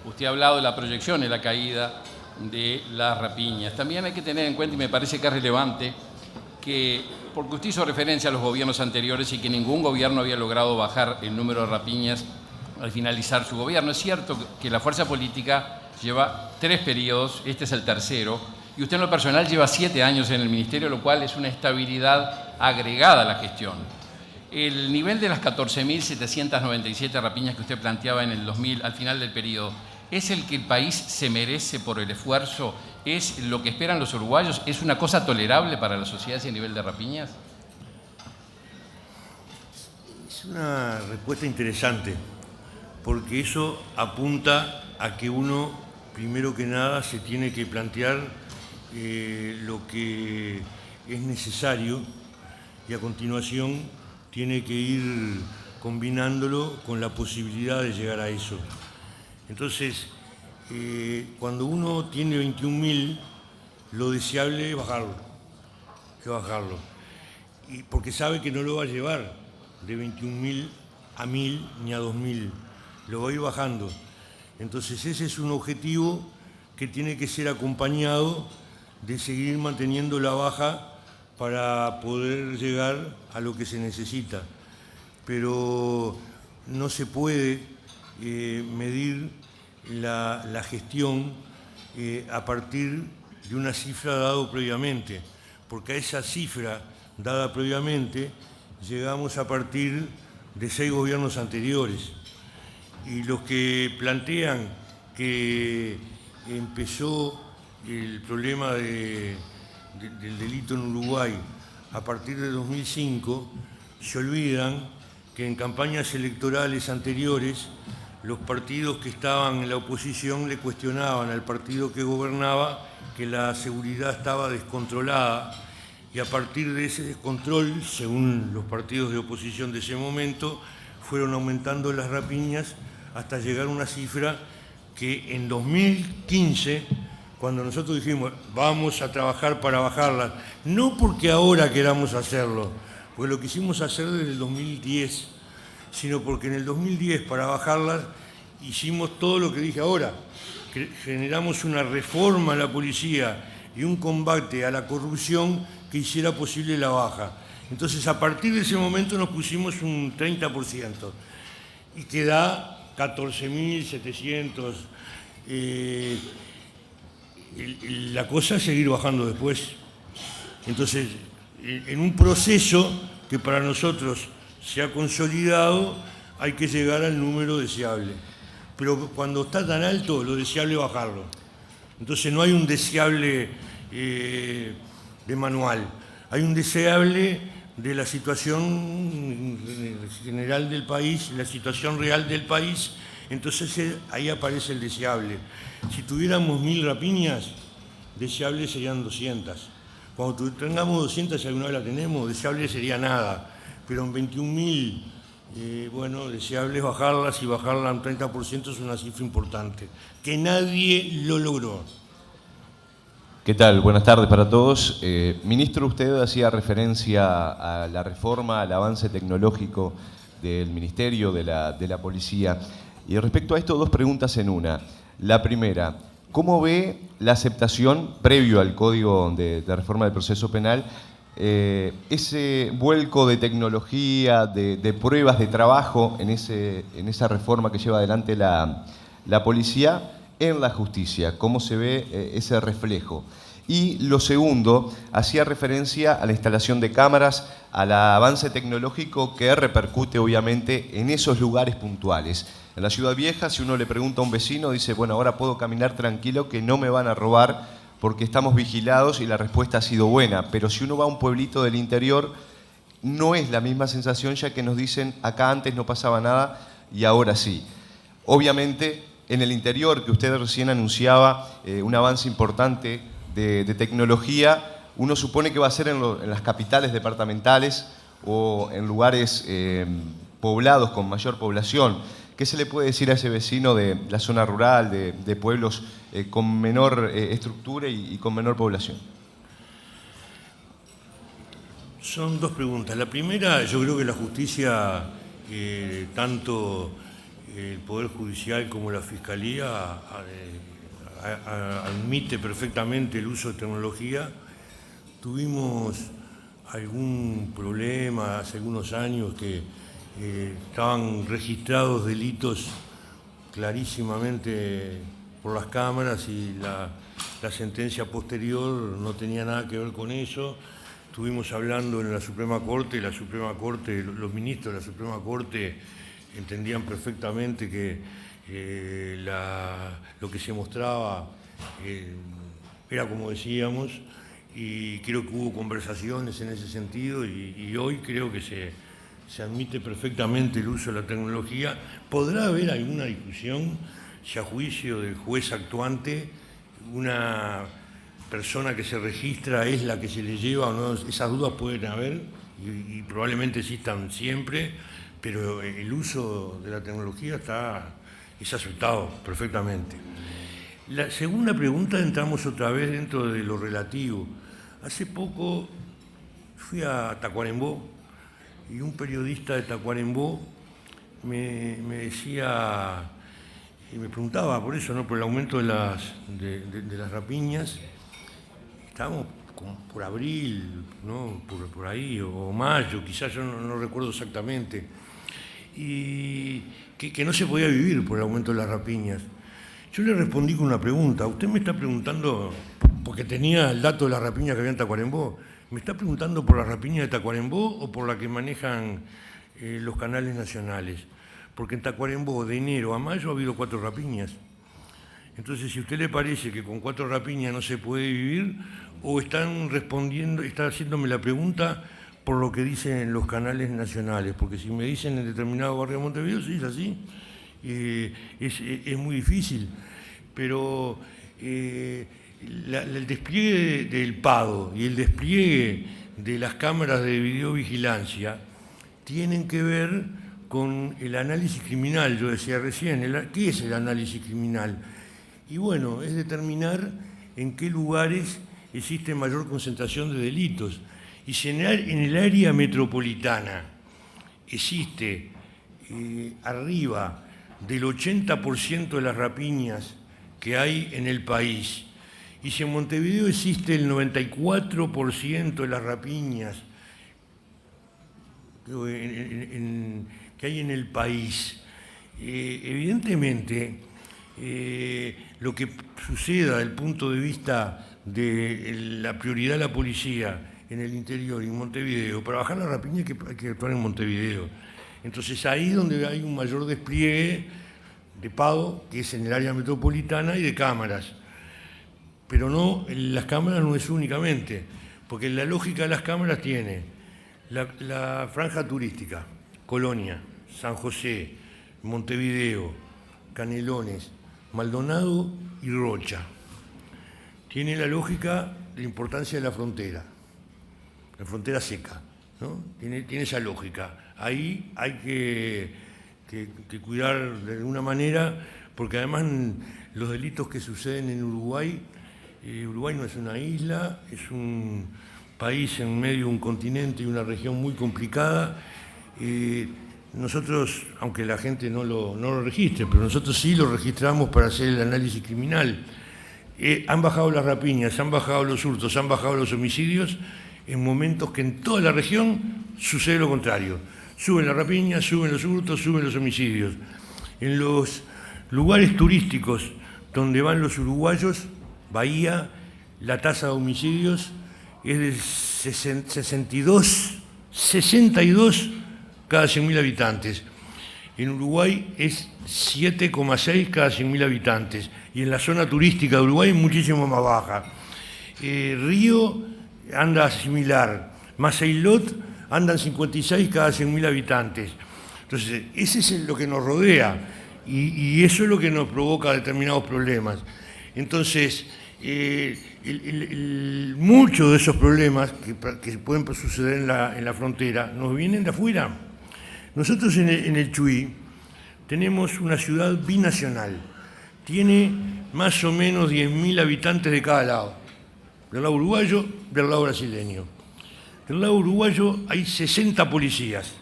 Usted ha hablado de la proyección en la caída de las rapiñas. También hay que tener en cuenta, y me parece que es relevante, que porque usted hizo referencia a los gobiernos anteriores y que ningún gobierno había logrado bajar el número de rapiñas al finalizar su gobierno. Es cierto que la fuerza política lleva 3 periodos, este es el tercero, y usted en lo personal lleva 7 años en el ministerio, lo cual es una estabilidad agregada a la gestión. El nivel de las 14.797 rapiñas que usted planteaba en el 2000, al final del periodo, ¿es el que el país se merece por el esfuerzo? ¿Es lo que esperan los uruguayos? ¿Es una cosa tolerable para la sociedad ese nivel de rapiñas? Es una respuesta interesante, porque eso apunta a que uno, primero que nada, se tiene que plantear lo que es necesario y a continuación tiene que ir combinándolo con la posibilidad de llegar a eso. Entonces, cuando uno tiene 21.000, lo deseable es bajarlo, y porque sabe que no lo va a llevar de 21.000 a 1.000 ni a 2.000, lo va a ir bajando. Entonces ese es un objetivo que tiene que ser acompañado de seguir manteniendo la baja para poder llegar a lo que se necesita. Pero no se puede medir la gestión a partir de una cifra dada previamente, porque a esa cifra dada previamente llegamos a partir de 6 gobiernos anteriores. Y los que plantean que empezó el problema del delito en Uruguay a partir de 2005, se olvidan que en campañas electorales anteriores los partidos que estaban en la oposición le cuestionaban al partido que gobernaba que la seguridad estaba descontrolada, y a partir de ese descontrol, según los partidos de oposición de ese momento, fueron aumentando las rapiñas hasta llegar a una cifra que en 2015, cuando nosotros dijimos vamos a trabajar para bajarlas, no porque ahora queramos hacerlo, porque lo quisimos hacer desde el 2010, sino porque en el 2010 para bajarlas hicimos todo lo que dije ahora, que generamos una reforma a la policía y un combate a la corrupción que hiciera posible la baja. Entonces a partir de ese momento nos pusimos un 30% y que da 14.700 La cosa es seguir bajando después. Entonces, en un proceso que para nosotros se ha consolidado, hay que llegar al número deseable. Pero cuando está tan alto, lo deseable es bajarlo. Entonces no hay un deseable de manual, hay un deseable de la situación general del país, la situación real del país. Entonces ahí aparece el deseable. Si tuviéramos 1000 rapiñas, deseables serían 200. Cuando tengamos 200, si alguna vez la tenemos, deseable sería nada. Pero en 21.000, bueno, deseable es bajarlas, y bajarla un 30% es una cifra importante, que nadie lo logró. ¿Qué tal? Buenas tardes para todos. Ministro, usted hacía referencia a la reforma, al avance tecnológico del Ministerio, de la Policía. Y respecto a esto, dos preguntas en una. La primera, ¿cómo ve la aceptación, previo al Código de Reforma del Proceso Penal, ese vuelco de tecnología, de pruebas, de trabajo en esa reforma que lleva adelante la Policía en la justicia? ¿Cómo se ve ese reflejo? Y lo segundo, hacía referencia a la instalación de cámaras, al avance tecnológico que repercute obviamente en esos lugares puntuales. En la Ciudad Vieja, si uno le pregunta a un vecino, dice, bueno, ahora puedo caminar tranquilo que no me van a robar porque estamos vigilados, y la respuesta ha sido buena. Pero si uno va a un pueblito del interior, no es la misma sensación, ya que nos dicen, acá antes no pasaba nada y ahora sí. Obviamente, en el interior, que usted recién anunciaba un avance importante de tecnología, uno supone que va a ser en las capitales departamentales o en lugares poblados con mayor población. ¿Qué se le puede decir a ese vecino de la zona rural, de pueblos con menor estructura y con menor población? Son dos preguntas. La primera, yo creo que la justicia, tanto el Poder Judicial como la Fiscalía, admite perfectamente el uso de tecnología. Tuvimos algún problema hace algunos años que estaban registrados delitos clarísimamente por las cámaras, y la sentencia posterior no tenía nada que ver con eso. Estuvimos hablando en la Suprema Corte, y la Suprema Corte, los ministros de la Suprema Corte entendían perfectamente que lo que se mostraba era como decíamos, y creo que hubo conversaciones en ese sentido, y hoy creo que se admite perfectamente el uso de la tecnología. Podrá haber alguna discusión si a juicio del juez actuante una persona que se registra es la que se le lleva o no. Esas dudas pueden haber y probablemente existan siempre, pero el uso de la tecnología es aceptado perfectamente. La segunda pregunta, entramos otra vez dentro de lo relativo. Hace poco fui a Tacuarembó, y un periodista de Tacuarembó me decía, y me preguntaba por eso, ¿no?, por el aumento de las rapiñas. Estábamos por abril, ¿no?, por ahí, o mayo, quizás, yo no recuerdo exactamente, y que no se podía vivir por el aumento de las rapiñas. Yo le respondí con una pregunta. Usted me está preguntando, porque tenía el dato de las rapiñas que había en Tacuarembó, ¿me está preguntando por la rapiña de Tacuarembó o por la que manejan los canales nacionales? Porque en Tacuarembó, de enero a mayo, ha habido 4 rapiñas. Entonces, si a usted le parece que con 4 rapiñas no se puede vivir, o está haciéndome la pregunta por lo que dicen los canales nacionales, porque si me dicen en determinado barrio de Montevideo, sí, es así, es muy difícil. Pero el despliegue del PADO y el despliegue de las cámaras de videovigilancia tienen que ver con el análisis criminal. Yo decía recién, ¿qué es el análisis criminal? Y bueno, es determinar en qué lugares existe mayor concentración de delitos. Y si en el área metropolitana existe arriba del 80% de las rapiñas que hay en el país, y si en Montevideo existe el 94% de las rapiñas que hay en el país, evidentemente lo que suceda desde el punto de vista de la prioridad de la policía en el interior y en Montevideo, para bajar la rapiña hay que actuar en Montevideo. Entonces ahí es donde hay un mayor despliegue de pago, que es en el área metropolitana, y de cámaras. Pero no, las cámaras no es únicamente, porque la lógica de las cámaras tiene la franja turística, Colonia, San José, Montevideo, Canelones, Maldonado y Rocha. Tiene la lógica de la importancia de la frontera seca, ¿no? Tiene esa lógica. Ahí hay que cuidar de alguna manera, porque además los delitos que suceden en Uruguay, Uruguay no es una isla, es un país en medio de un continente y una región muy complicada. Nosotros, aunque la gente no lo registre, pero nosotros sí lo registramos para hacer el análisis criminal. Han bajado las rapiñas, han bajado los hurtos, han bajado los homicidios en momentos que en toda la región sucede lo contrario. Suben las rapiñas, suben los hurtos, suben los homicidios. En los lugares turísticos donde van los uruguayos, Bahía, la tasa de homicidios es de 62 cada 100.000 habitantes. En Uruguay es 7,6 cada 100.000 habitantes. Y en la zona turística de Uruguay es muchísimo más baja. Río anda similar. Maceilot andan 56 cada 100.000 habitantes. Entonces, ese es lo que nos rodea y eso es lo que nos provoca determinados problemas. Entonces, muchos de esos problemas que pueden suceder en la frontera nos vienen de afuera. Nosotros en el Chuy tenemos una ciudad binacional. Tiene más o menos 10.000 habitantes de cada lado. Del lado uruguayo, del lado brasileño. Del lado uruguayo hay 60 policías.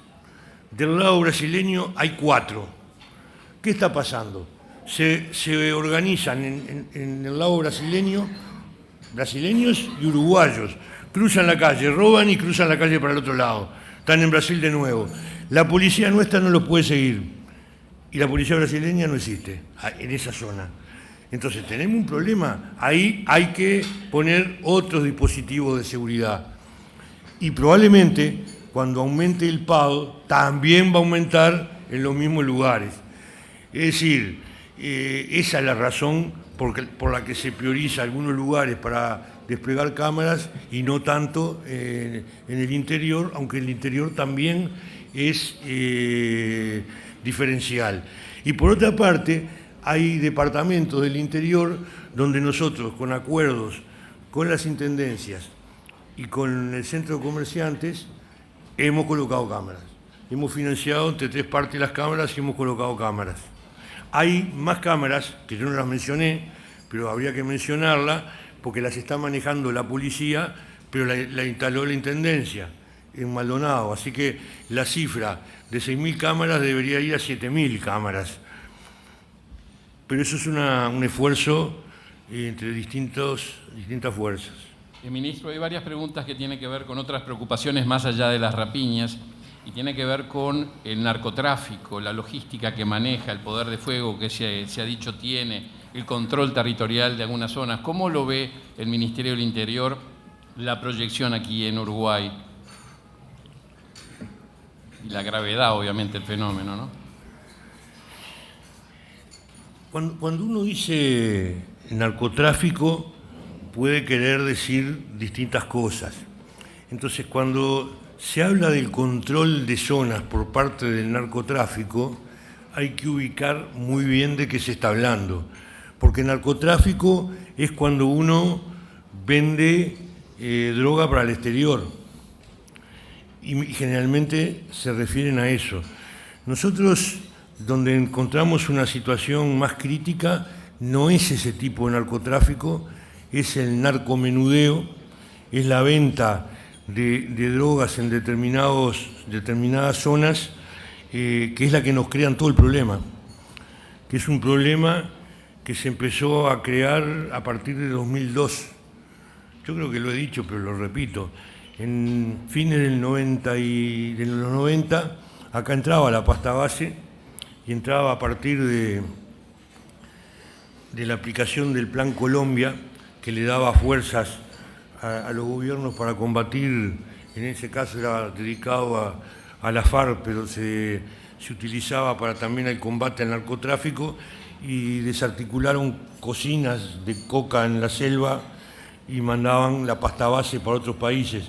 Del lado brasileño hay 4. ¿Qué está pasando? Se organizan en el lado brasileño, brasileños y uruguayos. Cruzan la calle, roban y cruzan la calle para el otro lado. Están en Brasil de nuevo. La policía nuestra no los puede seguir. Y la policía brasileña no existe en esa zona. Entonces tenemos un problema. Ahí hay que poner otros dispositivos de seguridad. Y probablemente cuando aumente el pago también va a aumentar en los mismos lugares. Es decir, esa es la razón por la que se prioriza algunos lugares para desplegar cámaras y no tanto en el interior, aunque el interior también es diferencial. Y por otra parte, hay departamentos del interior donde nosotros, con acuerdos con las intendencias y con el centro de comerciantes, hemos colocado cámaras. Hemos financiado entre 3 partes las cámaras y hemos colocado cámaras. Hay más cámaras, que yo no las mencioné, pero habría que mencionarlas, porque las está manejando la policía, pero la instaló la intendencia en Maldonado. Así que la cifra de 6.000 cámaras debería ir a 7.000 cámaras. Pero eso es un esfuerzo entre distintas fuerzas. Ministro, hay varias preguntas que tienen que ver con otras preocupaciones más allá de las rapiñas y tiene que ver con el narcotráfico, la logística que maneja, el poder de fuego que se ha dicho tiene, el control territorial de algunas zonas. ¿Cómo lo ve el Ministerio del Interior la proyección aquí en Uruguay? Y la gravedad, obviamente, del fenómeno, ¿no? Cuando uno dice narcotráfico, puede querer decir distintas cosas. Entonces, cuando se habla del control de zonas por parte del narcotráfico, hay que ubicar muy bien de qué se está hablando. Porque narcotráfico es cuando uno vende droga para el exterior. Y generalmente se refieren a eso. Nosotros, donde encontramos una situación más crítica, no es ese tipo de narcotráfico, es el narcomenudeo, es la venta de drogas en determinadas zonas, que es la que nos crean todo el problema, que es un problema que se empezó a crear a partir de 2002. Yo creo que lo he dicho, pero lo repito. En fines de los 90, acá entraba la pasta base y entraba a partir de la aplicación del Plan Colombia, que le daba fuerzas a los gobiernos para combatir, en ese caso era dedicado a la FARC, pero se utilizaba para también el combate al narcotráfico, y desarticularon cocinas de coca en la selva y mandaban la pasta base para otros países.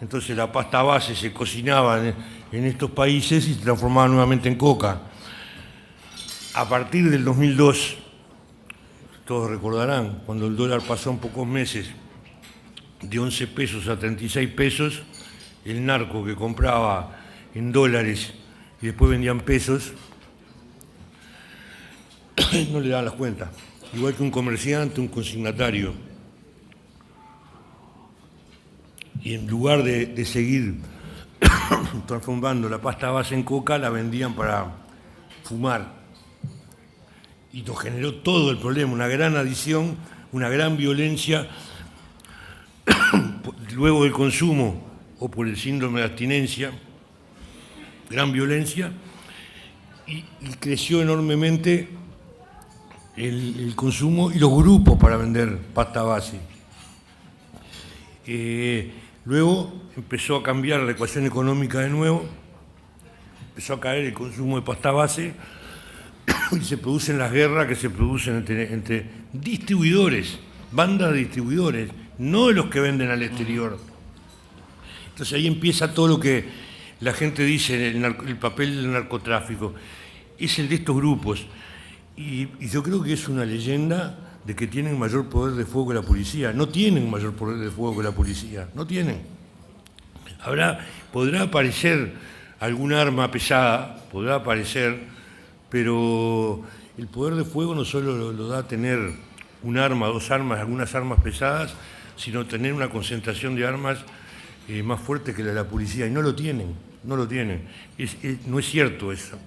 Entonces la pasta base se cocinaba en estos países y se transformaba nuevamente en coca. A partir del 2002, todos recordarán, cuando el dólar pasó en pocos meses de 11 pesos a 36 pesos, el narco que compraba en dólares y después vendía en pesos, no le daban las cuentas. Igual que un comerciante, un consignatario. Y en lugar de seguir transformando la pasta base en coca, la vendían para fumar. Y nos generó todo el problema, una gran adicción, una gran violencia, luego del consumo o por el síndrome de abstinencia, gran violencia, y creció enormemente el consumo y los grupos para vender pasta base. Luego empezó a cambiar la ecuación económica de nuevo, empezó a caer el consumo de pasta base y se producen las guerras que se producen entre distribuidores, bandas de distribuidores, no de los que venden al exterior. Entonces ahí empieza todo lo que la gente dice, el papel del narcotráfico, es el de estos grupos. Y yo creo que es una leyenda de que tienen mayor poder de fuego que la policía. No tienen mayor poder de fuego que la policía, no tienen. Podrá aparecer algún arma pesada, podrá aparecer, pero el poder de fuego no solo lo da tener un arma, dos armas, algunas armas pesadas, sino tener una concentración de armas más fuerte que la de la policía. Y no lo tienen, no lo tienen. No es cierto eso.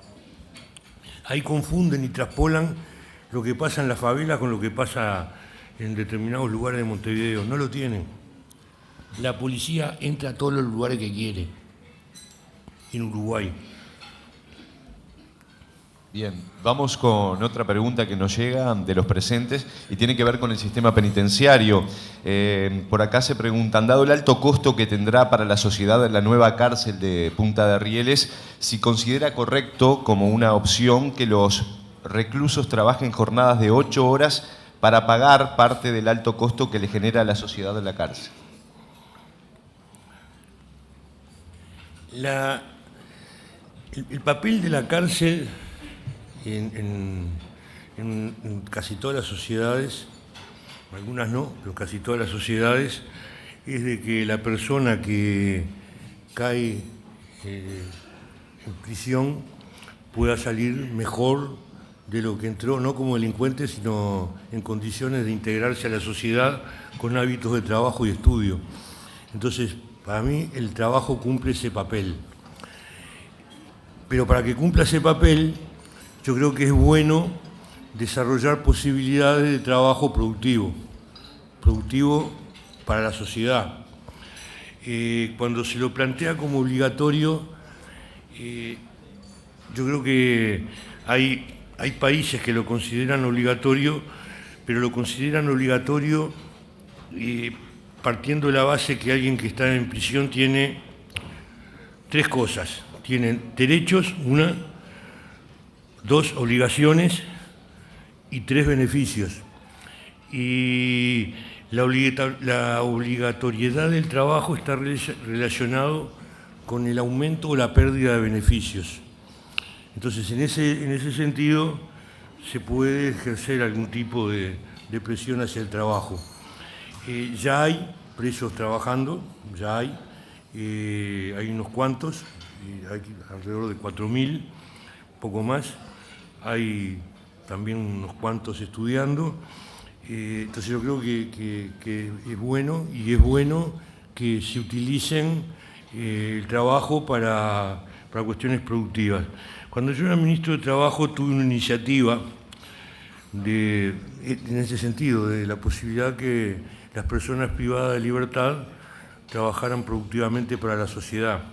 Ahí confunden y traspolan lo que pasa en la favela con lo que pasa en determinados lugares de Montevideo. No lo tienen. La policía entra a todos los lugares que quiere en Uruguay. Bien, vamos con otra pregunta que nos llega de los presentes y tiene que ver con el sistema penitenciario. Por acá se preguntan, dado el alto costo que tendrá para la sociedad la nueva cárcel de Punta de Rieles, si considera correcto como una opción que los reclusos trabajen jornadas de 8 horas para pagar parte del alto costo que le genera a la sociedad de la cárcel. El papel de la cárcel en casi todas las sociedades, algunas no, pero casi todas las sociedades, es de que la persona que cae en prisión pueda salir mejor de lo que entró, no como delincuente, sino en condiciones de integrarse a la sociedad con hábitos de trabajo y estudio. Entonces, para mí, el trabajo cumple ese papel. Pero para que cumpla ese papel, yo creo que es bueno desarrollar posibilidades de trabajo productivo para la sociedad. Cuando se lo plantea como obligatorio, yo creo que hay países que lo consideran obligatorio, pero lo consideran obligatorio partiendo de la base que alguien que está en prisión tiene 3 cosas. Tienen derechos, 1, 2 obligaciones y 3 beneficios. Y la obligatoriedad del trabajo está relacionado con el aumento o la pérdida de beneficios. Entonces, en ese sentido, se puede ejercer algún tipo de presión hacia el trabajo. Ya hay presos trabajando, ya hay unos cuantos, hay alrededor de 4.000, poco más. Hay también unos cuantos estudiando. Entonces yo creo que es bueno, y es bueno que se utilicen el trabajo para cuestiones productivas. Cuando yo era ministro de Trabajo tuve una iniciativa en ese sentido, de la posibilidad que las personas privadas de libertad trabajaran productivamente para la sociedad.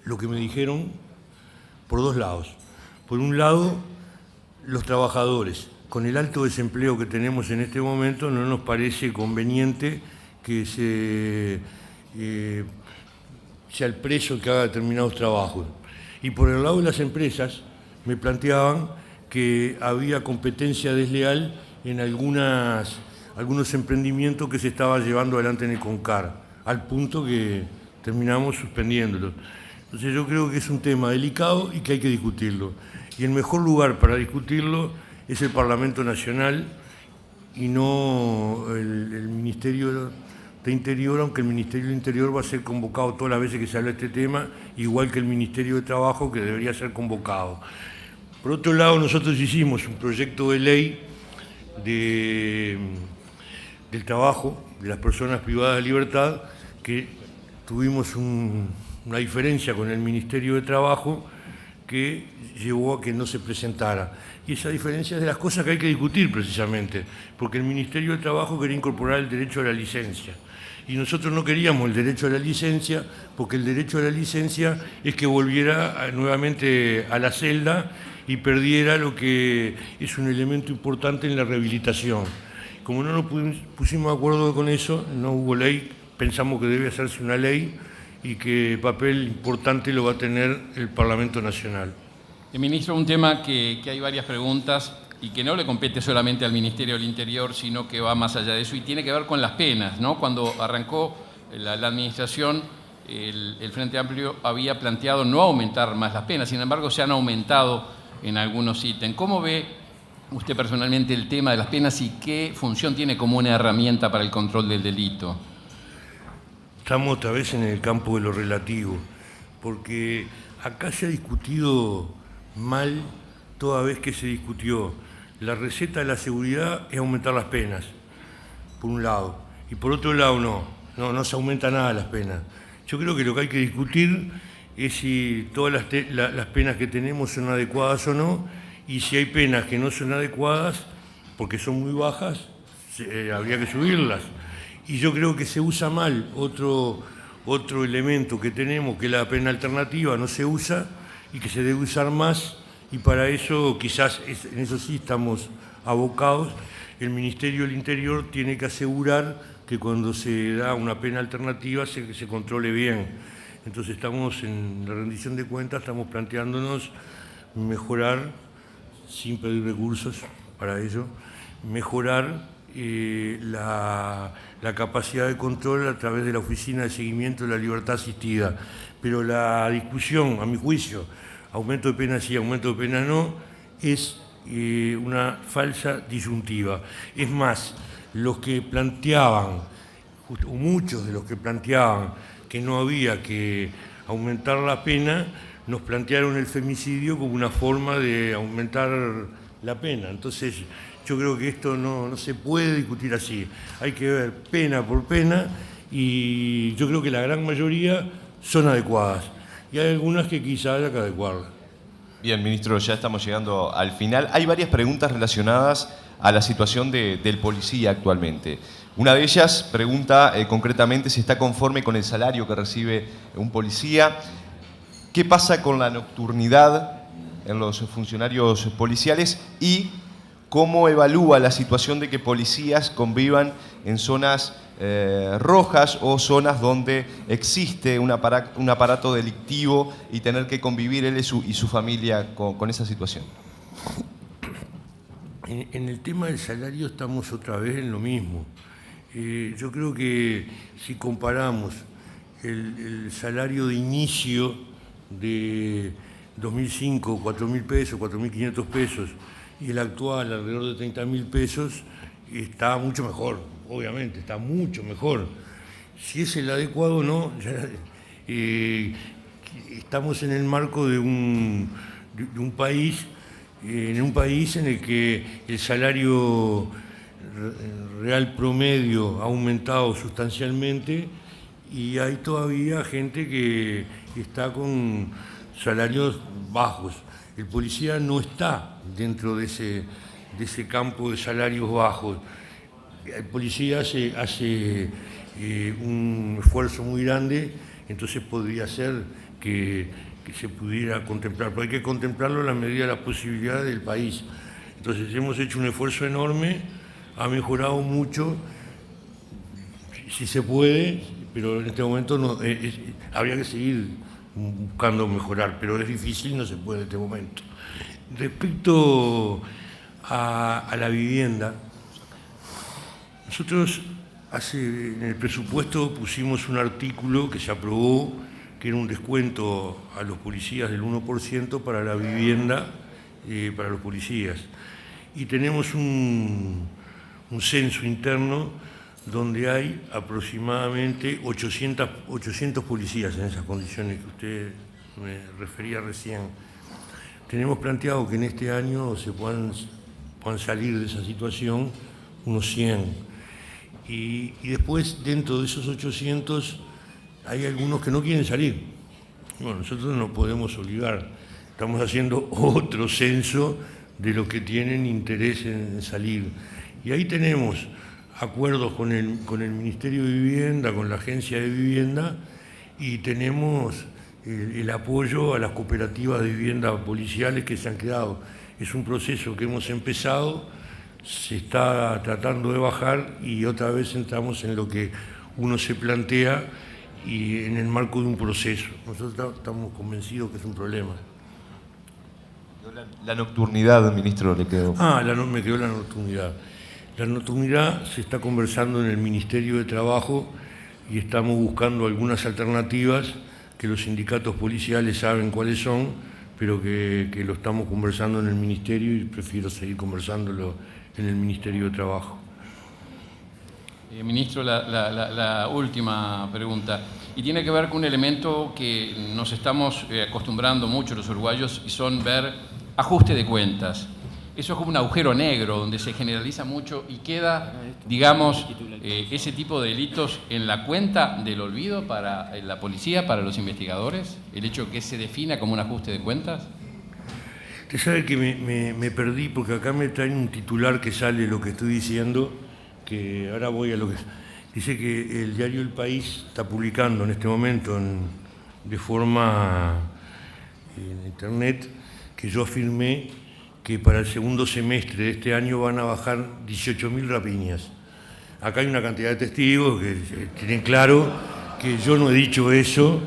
Lo que me dijeron por 2 lados. Por un lado, los trabajadores con el alto desempleo que tenemos en este momento, no nos parece conveniente que sea el preso el que haga determinados trabajos. Y por el lado de las empresas, me planteaban que había competencia desleal en algunos emprendimientos que se estaban llevando adelante en el CONCAR, al punto que terminamos suspendiéndolo. Entonces yo creo que es un tema delicado y que hay que discutirlo. Y el mejor lugar para discutirlo es el Parlamento Nacional y no el Ministerio de Interior, aunque el Ministerio de Interior va a ser convocado todas las veces que se habla de este tema, igual que el Ministerio de Trabajo, que debería ser convocado. Por otro lado, nosotros hicimos un proyecto de ley del trabajo de las personas privadas de libertad, que tuvimos una diferencia con el Ministerio de Trabajo que llevó a que no se presentara. Y esa diferencia es de las cosas que hay que discutir precisamente, porque el Ministerio de Trabajo quería incorporar el derecho a la licencia. Y nosotros no queríamos el derecho a la licencia, porque el derecho a la licencia es que volviera nuevamente a la celda y perdiera lo que es un elemento importante en la rehabilitación. Como no nos pusimos de acuerdo con eso, no hubo ley, pensamos que debe hacerse una ley y que papel importante lo va a tener el Parlamento Nacional. Ministro, un tema que hay varias preguntas y que no le compete solamente al Ministerio del Interior, sino que va más allá de eso y tiene que ver con las penas, ¿no? Cuando arrancó la administración, el Frente Amplio había planteado no aumentar más las penas, sin embargo se han aumentado en algunos ítems. ¿Cómo ve usted personalmente el tema de las penas y qué función tiene como una herramienta para el control del delito? Estamos otra vez en el campo de lo relativo, porque acá se ha discutido mal toda vez que se discutió. La receta de la seguridad es aumentar las penas, por un lado, y por otro lado no se aumenta nada las penas. Yo creo que lo que hay que discutir es si todas las penas que tenemos son adecuadas o no, y si hay penas que no son adecuadas, porque son muy bajas, habría que subirlas. Y yo creo que se usa mal otro elemento que tenemos, que es la pena alternativa, no se usa y que se debe usar más, y para eso quizás en eso sí estamos abocados. El Ministerio del Interior tiene que asegurar que cuando se da una pena alternativa se controle bien. Entonces estamos en la rendición de cuentas, estamos planteándonos mejorar, sin pedir recursos para ello, mejorar la capacidad de control a través de la Oficina de Seguimiento de la Libertad Asistida. Pero la discusión, a mi juicio, aumento de penas sí, aumento de penas no, es una falsa disyuntiva. Es más, los que planteaban, o muchos de los que planteaban que no había que aumentar la pena, nos plantearon el femicidio como una forma de aumentar la pena. Entonces, yo creo que esto no se puede discutir así. Hay que ver pena por pena y yo creo que la gran mayoría son adecuadas. Y hay algunas que quizás haya que adecuarlas. Bien, ministro, ya estamos llegando al final. Hay varias preguntas relacionadas a la situación del policía actualmente. Una de ellas pregunta concretamente si está conforme con el salario que recibe un policía. ¿Qué pasa con la nocturnidad en los funcionarios policiales? Y ¿cómo evalúa la situación de que policías convivan en zonas rojas o zonas donde existe un aparato delictivo y tener que convivir él y su familia con esa situación? En el tema del salario estamos otra vez en lo mismo. Yo creo que si comparamos el salario de inicio de 2005, 4.000 pesos, 4.500 pesos, y el actual alrededor de 30.000 pesos, está mucho mejor, obviamente, está mucho mejor. Si es el adecuado o no, estamos en el marco de un país, en el que el salario real promedio ha aumentado sustancialmente y hay todavía gente que está con salarios bajos. El policía no está dentro de ese campo de salarios bajos. El policía hace un esfuerzo muy grande, entonces podría ser que se pudiera contemplar, pero hay que contemplarlo en la medida de las posibilidades del país. Entonces hemos hecho un esfuerzo enorme, ha mejorado mucho, si se puede, pero en este momento no, habría que seguir buscando mejorar, pero es difícil, no se puede en este momento. Respecto a la vivienda, nosotros en el presupuesto pusimos un artículo que se aprobó, que era un descuento a los policías del 1% para la vivienda para los policías. Y tenemos un censo interno donde hay aproximadamente 800 policías en esas condiciones que usted me refería recién. Tenemos planteado que en este año se puedan salir de esa situación unos 100. Y después, dentro de esos 800, hay algunos que no quieren salir. Bueno, nosotros no podemos obligar. Estamos haciendo otro censo de los que tienen interés en salir. Y ahí tenemos acuerdos con el Ministerio de Vivienda, con la Agencia de Vivienda, y tenemos el apoyo a las cooperativas de vivienda policiales que se han quedado. Es un proceso que hemos empezado, se está tratando de bajar y otra vez entramos en lo que uno se plantea y en el marco de un proceso. Nosotros estamos convencidos que es un problema. La nocturnidad, ministro, le quedó. Me quedó la nocturnidad. La nocturnidad se está conversando en el Ministerio de Trabajo y estamos buscando algunas alternativas que los sindicatos policiales saben cuáles son, pero que lo estamos conversando en el Ministerio y prefiero seguir conversándolo en el Ministerio de Trabajo. Ministro, la última pregunta, y tiene que ver con un elemento que nos estamos acostumbrando mucho los uruguayos, y son ver ajuste de cuentas. Eso es como un agujero negro donde se generaliza mucho y queda, digamos, ese tipo de delitos en la cuenta del olvido para la policía, para los investigadores, el hecho de que se defina como un ajuste de cuentas. Usted sabe que me perdí porque acá me traen un titular que sale lo que estoy diciendo, que ahora voy a lo que... Dice que el diario El País está publicando en este momento de forma en internet que yo afirmé que para el segundo semestre de este año van a bajar 18.000 rapiñas. Acá hay una cantidad de testigos que tienen claro que yo no he dicho eso.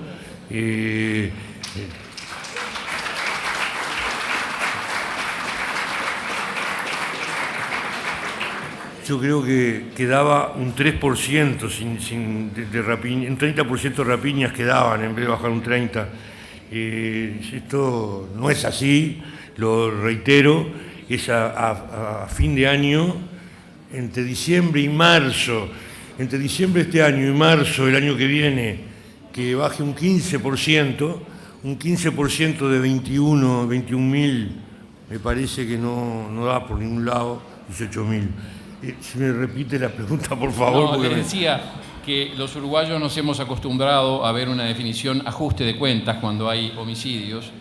Yo creo que quedaba un 3% de rapiña, un 30% de rapiñas quedaban en vez de bajar un 30%. Esto no es así, lo reitero, es a fin de año, entre diciembre y marzo, entre diciembre de este año y marzo del año que viene, que baje un 15% de 21.000, me parece que no da por ningún lado 18.000. Si me repite la pregunta, por favor. No, le decía que los uruguayos nos hemos acostumbrado a ver una definición ajuste de cuentas cuando hay homicidios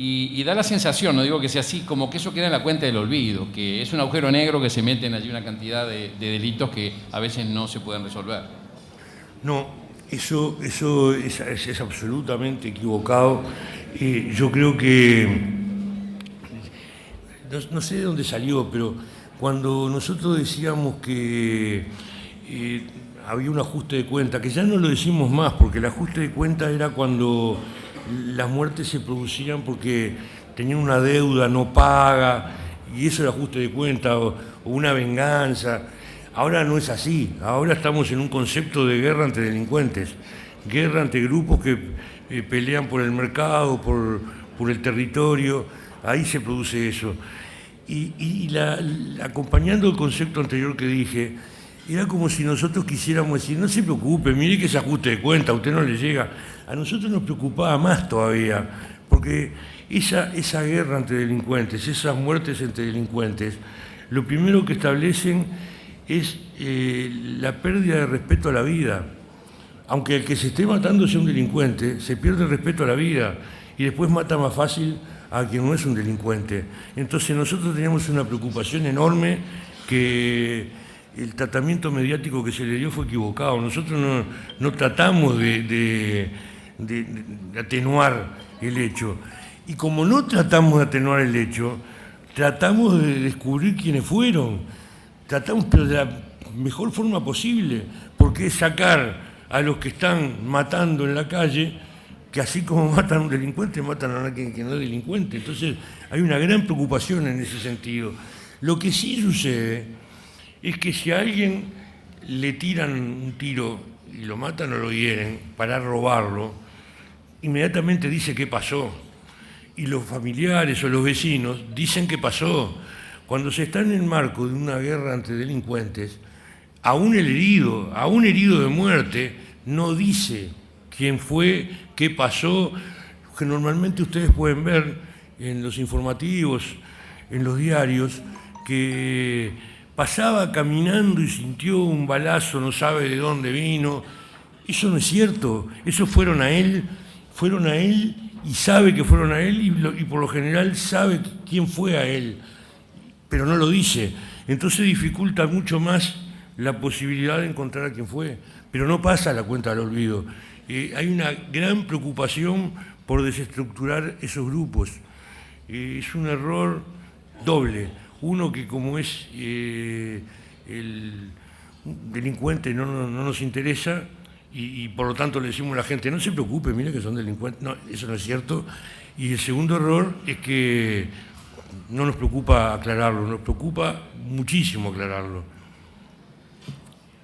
y da la sensación, no digo que sea así, como que eso queda en la cuenta del olvido, que es un agujero negro que se meten allí una cantidad de delitos que a veces no se pueden resolver. No, eso es absolutamente equivocado. Yo creo que, no sé de dónde salió, pero cuando nosotros decíamos que había un ajuste de cuenta, que ya no lo decimos más, porque el ajuste de cuenta era cuando las muertes se producían porque tenían una deuda no paga, y eso era ajuste de cuenta, o una venganza. Ahora no es así, ahora estamos en un concepto de guerra entre delincuentes, guerra entre grupos que pelean por el mercado, por el territorio, ahí se produce eso. Y acompañando el concepto anterior que dije, era como si nosotros quisiéramos decir, no se preocupe, mire que ese ajuste de cuenta, a usted no le llega. A nosotros nos preocupaba más todavía, porque esa guerra entre delincuentes, esas muertes entre delincuentes, lo primero que establecen es la pérdida de respeto a la vida. Aunque el que se esté matando sea un delincuente, se pierde el respeto a la vida y después mata más fácil a quien no es un delincuente. Entonces nosotros teníamos una preocupación enorme que el tratamiento mediático que se le dio fue equivocado. Nosotros no tratamos de atenuar el hecho. Y como no tratamos de atenuar el hecho, tratamos de descubrir quiénes fueron, tratamos, pero de la mejor forma posible, porque es sacar a los que están matando en la calle, que así como matan a un delincuente, matan a alguien que no es delincuente. Entonces hay una gran preocupación en ese sentido. Lo que sí sucede es que si a alguien le tiran un tiro y lo matan o lo hieren para robarlo, inmediatamente dice qué pasó. Y los familiares o los vecinos dicen qué pasó. Cuando se está en el marco de una guerra entre delincuentes, aún el herido de muerte, no dice quién fue, qué pasó, que normalmente ustedes pueden ver en los informativos, en los diarios, que pasaba caminando y sintió un balazo, no sabe de dónde vino. Eso no es cierto, esos fueron a él y sabe que fueron a él y por lo general sabe quién fue a él, pero no lo dice. Entonces dificulta mucho más la posibilidad de encontrar a quién fue, pero no pasa la cuenta del olvido. Hay una gran preocupación por desestructurar esos grupos. Es un error doble. Uno, que como es el delincuente no nos interesa y por lo tanto le decimos a la gente, no se preocupe, mire que son delincuentes. No, eso no es cierto. Y el segundo error es que no nos preocupa aclararlo, nos preocupa muchísimo aclararlo.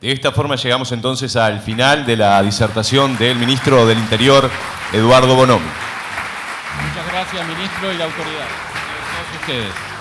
De esta forma llegamos entonces al final de la disertación del ministro del Interior, Eduardo Bonomi. Muchas gracias, ministro, y la autoridad. A todos ustedes.